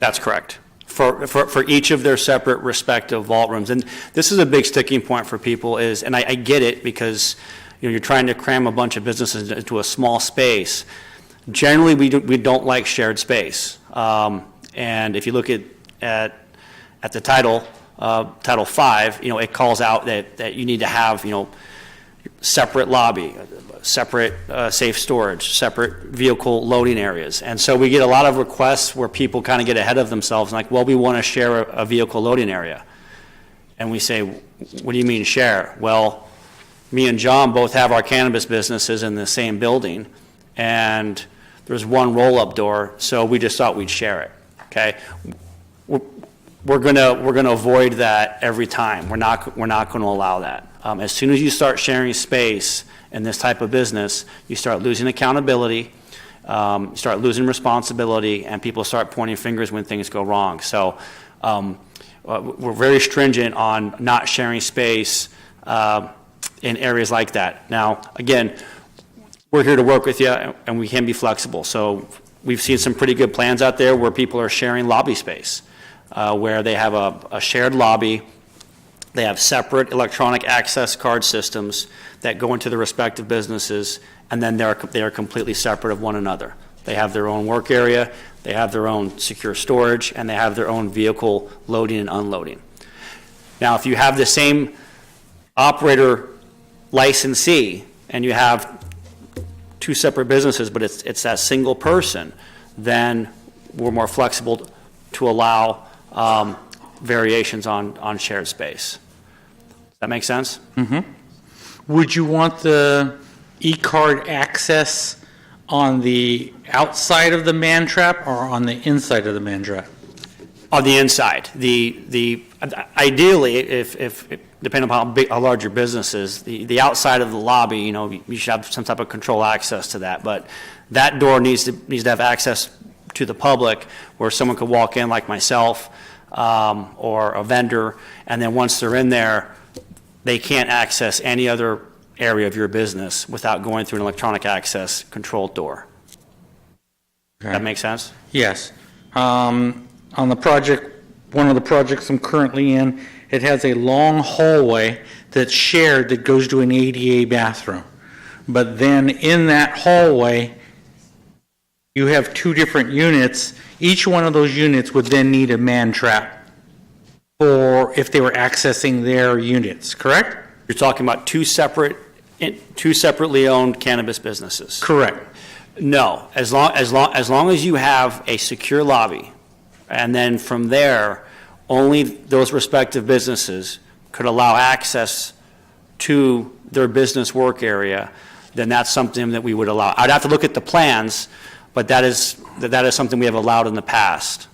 Speaker 10: That's correct. For each of their separate respective vault rooms. And this is a big sticking point for people is, and I get it because you're trying to cram a bunch of businesses into a small space. Generally, we don't like shared space. And if you look at the Title 5, it calls out that you need to have, separate lobby, separate safe storage, separate vehicle loading areas. And so we get a lot of requests where people kind of get ahead of themselves and like, well, we want to share a vehicle loading area. And we say, what do you mean share? Well, me and John both have our cannabis businesses in the same building, and there's one roll-up door, so we just thought we'd share it, okay? We're gonna avoid that every time. We're not gonna allow that. As soon as you start sharing space in this type of business, you start losing accountability, you start losing responsibility, and people start pointing fingers when things go wrong. So we're very stringent on not sharing space in areas like that. Now, again, we're here to work with you, and we can be flexible. So we've seen some pretty good plans out there where people are sharing lobby space, where they have a shared lobby. They have separate electronic access card systems that go into the respective businesses, and then they are completely separate of one another. They have their own work area, they have their own secure storage, and they have their own vehicle loading and unloading. Now, if you have the same operator licensee and you have two separate businesses, but it's that single person, then we're more flexible to allow variations on shared space. Does that make sense?
Speaker 7: Mm-hmm. Would you want the e-card access on the outside of the man trap or on the inside of the man trap?
Speaker 10: On the inside. Ideally, if depending upon how large your business is, the outside of the lobby, you should have some type of control access to that. But that door needs to have access to the public, where someone could walk in, like myself or a vendor, and then once they're in there, they can't access any other area of your business without going through an electronic access controlled door.
Speaker 7: Okay.
Speaker 10: That make sense?
Speaker 7: Yes. On the project, one of the projects I'm currently in, it has a long hallway that's shared that goes to an ADA bathroom. But then in that hallway, you have two different units. Each one of those units would then need a man trap for if they were accessing their units, correct?
Speaker 10: You're talking about two separately owned cannabis businesses.
Speaker 7: Correct.
Speaker 10: No, as long as you have a secure lobby, and then from there, only those respective businesses could allow access to their business work area, then that's something that we would allow. I'd have to look at the plans, but that is something we have allowed in the past.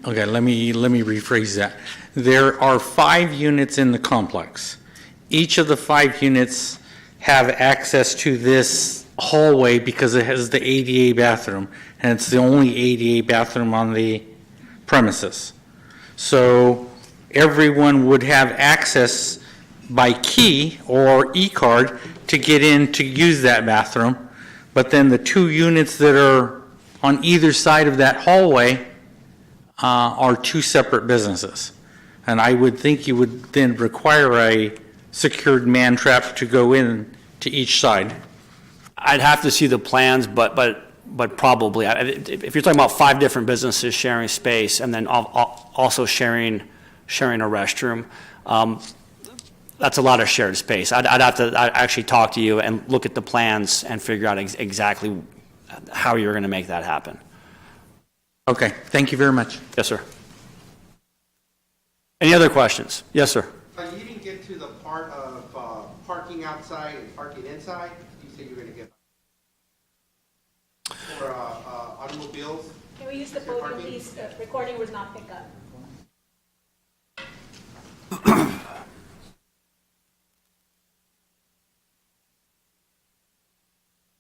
Speaker 7: Okay, let me rephrase that. There are 5 units in the complex. Each of the 5 units have access to this hallway because it has the ADA bathroom, and it's the only ADA bathroom on the premises. So everyone would have access by key or e-card to get in to use that bathroom, but then the 2 units that are on either side of that hallway are 2 separate businesses. And I would think you would then require a secured man trap to go in to each side.
Speaker 10: I'd have to see the plans, but probably. If you're talking about 5 different businesses sharing space and then also sharing a restroom, that's a lot of shared space. I'd have to actually talk to you and look at the plans and figure out exactly how you're going to make that happen.
Speaker 7: Okay, thank you very much.
Speaker 10: Yes, sir. Any other questions? Yes, sir.
Speaker 13: You didn't get to the part of parking outside and parking inside. You said you were going to get for automobiles.
Speaker 14: Can we use the podium, please? The recording was not picked up.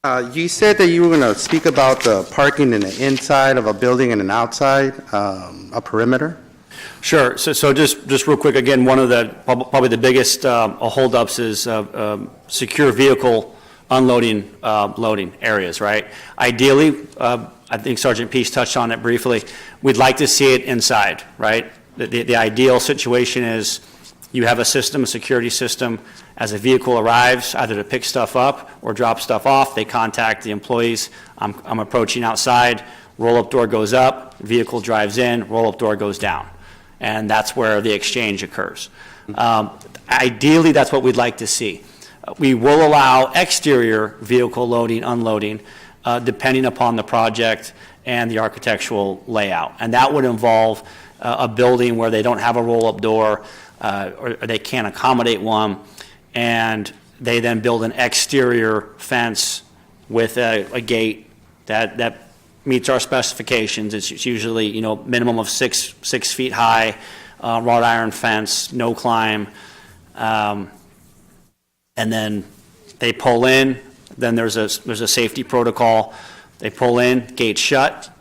Speaker 15: You said that you were going to speak about the parking in the inside of a building and an outside, a perimeter?
Speaker 10: Sure. So just real quick, again, one of the, probably the biggest holdups is secure vehicle unloading, loading areas, right? Ideally, I think Sergeant Peace touched on it briefly, we'd like to see it inside, right? The ideal situation is you have a system, a security system, as a vehicle arrives, either to pick stuff up or drop stuff off, they contact the employees, I'm approaching outside, roll-up door goes up, vehicle drives in, roll-up door goes down. And that's where the exchange occurs. Ideally, that's what we'd like to see. We will allow exterior vehicle loading, unloading, depending upon the project and the architectural layout. And that would involve a building where they don't have a roll-up door or they can't accommodate one, and they then build an exterior fence with a gate that meets our specifications. It's usually, you know, minimum of 6 feet high, wrought iron fence, no climb, and then they pull in. Then there's a safety protocol. They pull in, gate shut,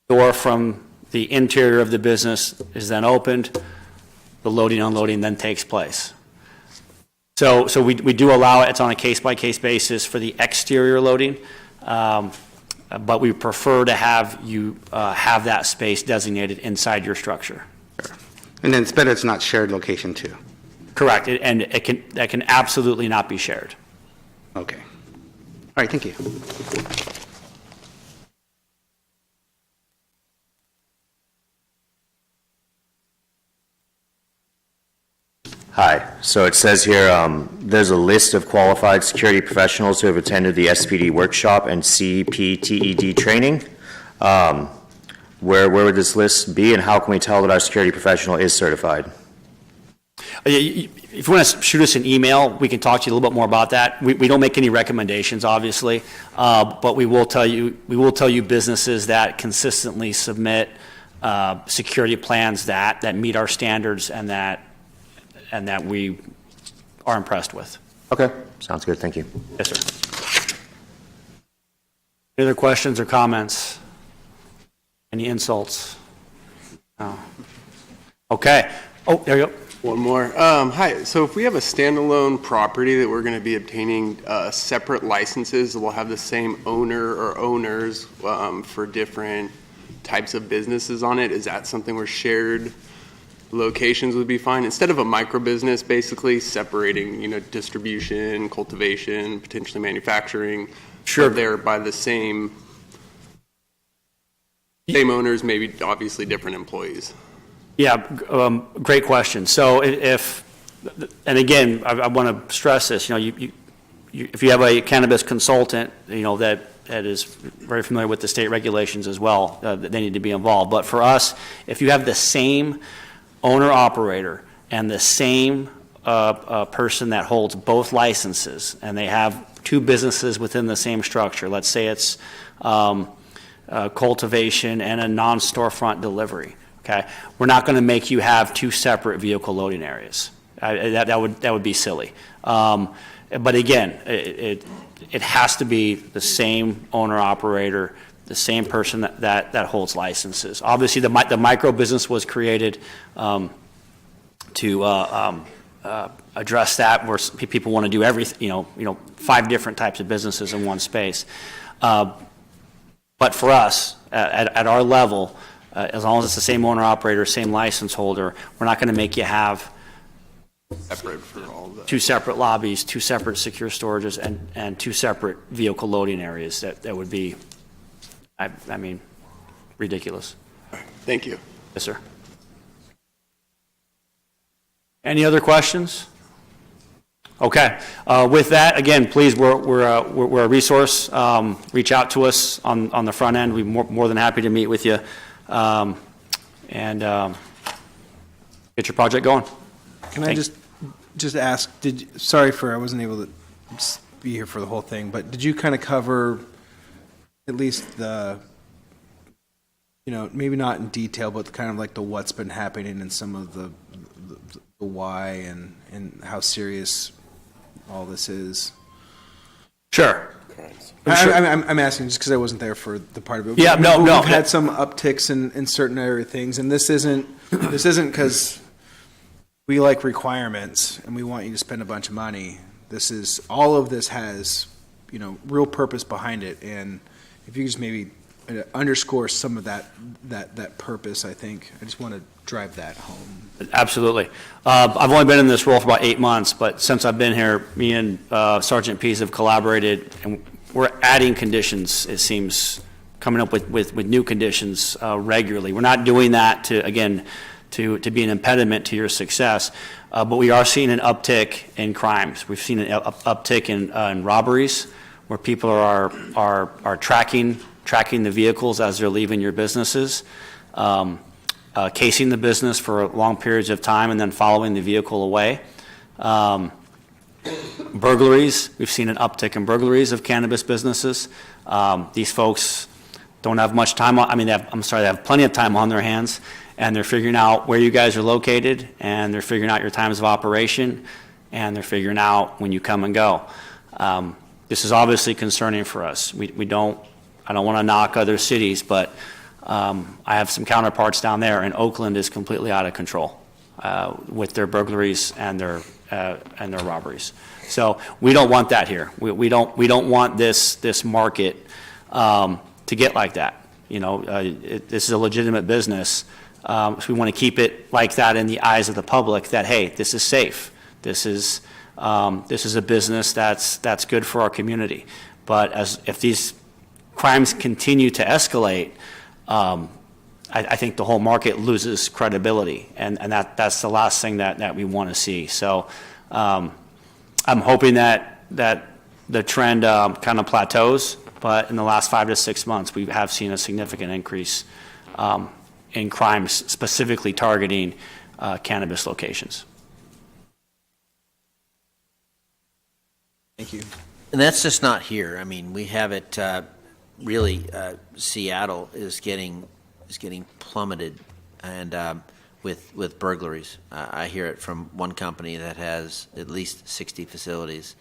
Speaker 10: door from the interior of the business is then opened. The loading, unloading then takes place. So we do allow it. It's on a case-by-case basis for the exterior loading, but we prefer to have you have that space designated inside your structure.
Speaker 15: And then it's better it's not shared location too.
Speaker 10: Correct, and that can absolutely not be shared.
Speaker 15: Okay. All right, thank you.
Speaker 9: Hi. So it says here, there's a list of qualified security professionals who have attended the SPD workshop and CPTED training. Where would this list be, and how can we tell that our security professional is certified?
Speaker 10: If you want to shoot us an email, we can talk to you a little bit more about that. We don't make any recommendations, obviously, but we will tell you businesses that consistently submit security plans that meet our standards and that we are impressed with.
Speaker 9: Okay, sounds good. Thank you.
Speaker 10: Yes, sir. Any other questions or comments? Any insults? No. Okay. Oh, there you go.
Speaker 16: One more. Hi. So if we have a standalone property that we're going to be obtaining separate licenses that will have the same owner or owners for different types of businesses on it, is that something where shared locations would be fine? Instead of a micro business, basically separating, you know, distribution, cultivation, potentially manufacturing.
Speaker 10: Sure.
Speaker 16: They're by the same owners, maybe obviously different employees. Yeah,
Speaker 10: Great question. So and again, I want to stress this, you know, if you have a cannabis consultant, you know, that is very familiar with the state regulations as well, they need to be involved. But for us, if you have the same owner-operator and the same person that holds both licenses, and they have two businesses within the same structure, let's say it's cultivation and a non-storefront delivery, okay? We're not going to make you have two separate vehicle loading areas. That would be silly. But again, it has to be the same owner-operator, the same person that holds licenses. Obviously, the micro business was created to address that, where people want to do everything, you know, 5 different types of businesses in one space. But for us, at our level, as long as it's the same owner-operator, same license holder, we're not going to make you have
Speaker 16: separate for all the
Speaker 10: 2 separate lobbies, 2 separate secure storages, and 2 separate vehicle loading areas. That would be, I mean, ridiculous.
Speaker 16: Thank you.
Speaker 10: Yes, sir. Any other questions? Okay. With that, again, please, we're a resource. Reach out to us on the front end. We're more than happy to meet with you and get your project going.
Speaker 1: Can I just ask? Sorry I wasn't able to be here for the whole thing, but did you kind of cover at least the, you know, maybe not in detail, but kind of like the what's been happening and some of the why and how serious all this is?
Speaker 10: Sure.
Speaker 12: crimes.
Speaker 1: I'm asking just because I wasn't there for the part of it.
Speaker 10: Yeah, no.
Speaker 1: We've had some upticks in certain area things, and this isn't because we like requirements and we want you to spend a bunch of money. All of this has, real purpose behind it, and if you could just maybe underscore some of that purpose, I think. I just want to drive that home.
Speaker 10: Absolutely. I've only been in this role for about 8 months, but since I've been here, me and Sergeant Pease have collaborated, and we're adding conditions, it seems, coming up with new conditions regularly. We're not doing that to be an impediment to your success, but we are seeing an uptick in crimes. We've seen an uptick in robberies, where people are tracking the vehicles as they're leaving your businesses, casing the business for long periods of time and then following the vehicle away. Burglaries, we've seen an uptick in burglaries of cannabis businesses. These folks don't have much time they have plenty of time on their hands, and they're figuring out where you guys are located, and they're figuring out your times of operation, and they're figuring out when you come and go. This is obviously concerning for us. I don't want to knock other cities, but I have some counterparts down there, and Oakland is completely out of control with their burglaries and their robberies. So we don't want that here. We don't want this market to get like that. This is a legitimate business, so we want to keep it like that in the eyes of the public. That hey, this is safe. This is a business that's good for our community. But if these crimes continue to escalate, I think the whole market loses credibility, and that's the last thing that we want to see. So I'm hoping that the trend kind of plateaus, but in the last 5 to 6 months, we have seen a significant increase in crimes specifically targeting cannabis locations.
Speaker 1: Thank you.
Speaker 11: And that's just not here. I mean, we have it, really, Seattle is getting plummeted, and with burglaries. I hear it from one company that has at least 60 facilities.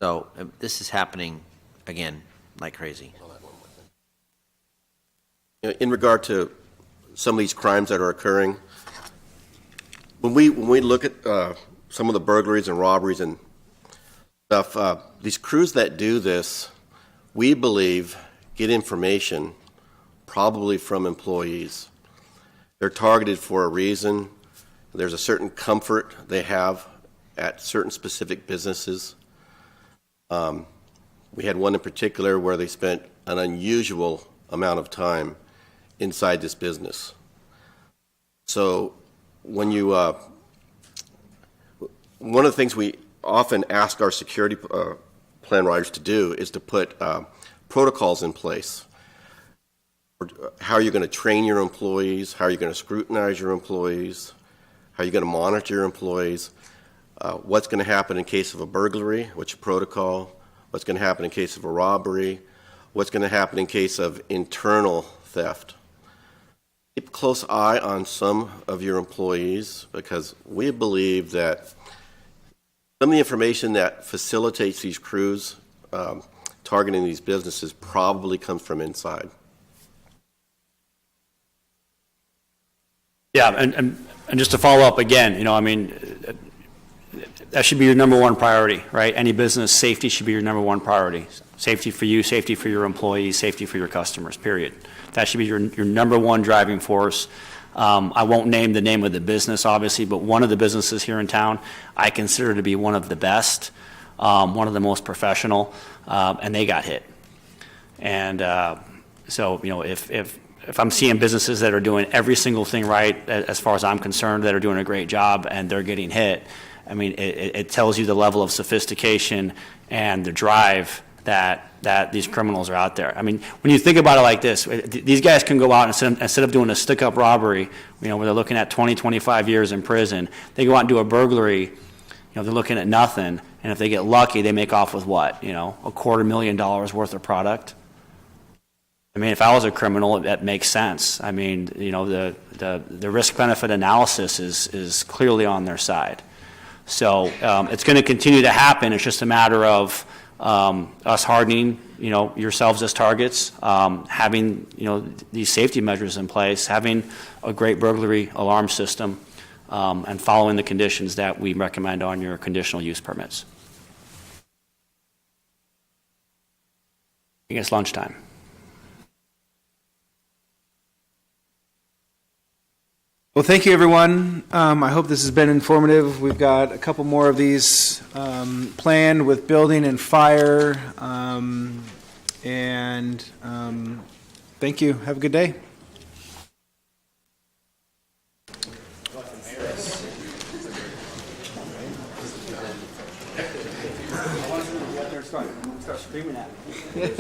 Speaker 11: So this is happening, again, like crazy.
Speaker 12: In regard to some of these crimes that are occurring, when we look at some of the burglaries and robberies and stuff, these crews that do this, we believe, get information probably from employees. They're targeted for a reason. There's a certain comfort they have at certain specific businesses. We had one in particular where they spent an unusual amount of time inside this business. So when you, one of the things we often ask our security plan writers to do is to put protocols in place. How are you going to train your employees? How are you going to scrutinize your employees? How are you going to monitor your employees? What's going to happen in case of a burglary? What's your protocol? What's going to happen in case of a robbery? What's going to happen in case of internal theft? Keep a close eye on some of your employees, because we believe that some of the information that facilitates these crews targeting these businesses probably comes from inside.
Speaker 10: Yeah, and just to follow up again, that should be your number one priority, right? Any business, safety should be your number one priority. Safety for you, safety for your employees, safety for your customers, period. That should be your number one driving force. I won't name the name of the business, obviously, but one of the businesses here in town I consider to be one of the best, one of the most professional, and they got hit. And so, if I'm seeing businesses that are doing every single thing right, as far as I'm concerned, that are doing a great job and they're getting hit, it tells you the level of sophistication and the drive that these criminals are out there. When you think about it like this, these guys can go out and instead of doing a stick-up robbery, where they're looking at 20, 25 years in prison, they go out and do a burglary, they're looking at nothing, and if they get lucky, they make off with what? $250,000 worth of product. If I was a criminal, that makes sense. The risk-benefit analysis is clearly on their side. So it's going to continue to happen. It's just a matter of us hardening, yourselves as targets, having, these safety measures in place, having a great burglary alarm system, and following the conditions that we recommend on your conditional use permits. I think it's lunchtime.
Speaker 1: Well, thank you, everyone. I hope this has been informative. We've got a couple more of these planned with building and fire. Thank you. Have a good day.
Speaker 10: Start screaming at me.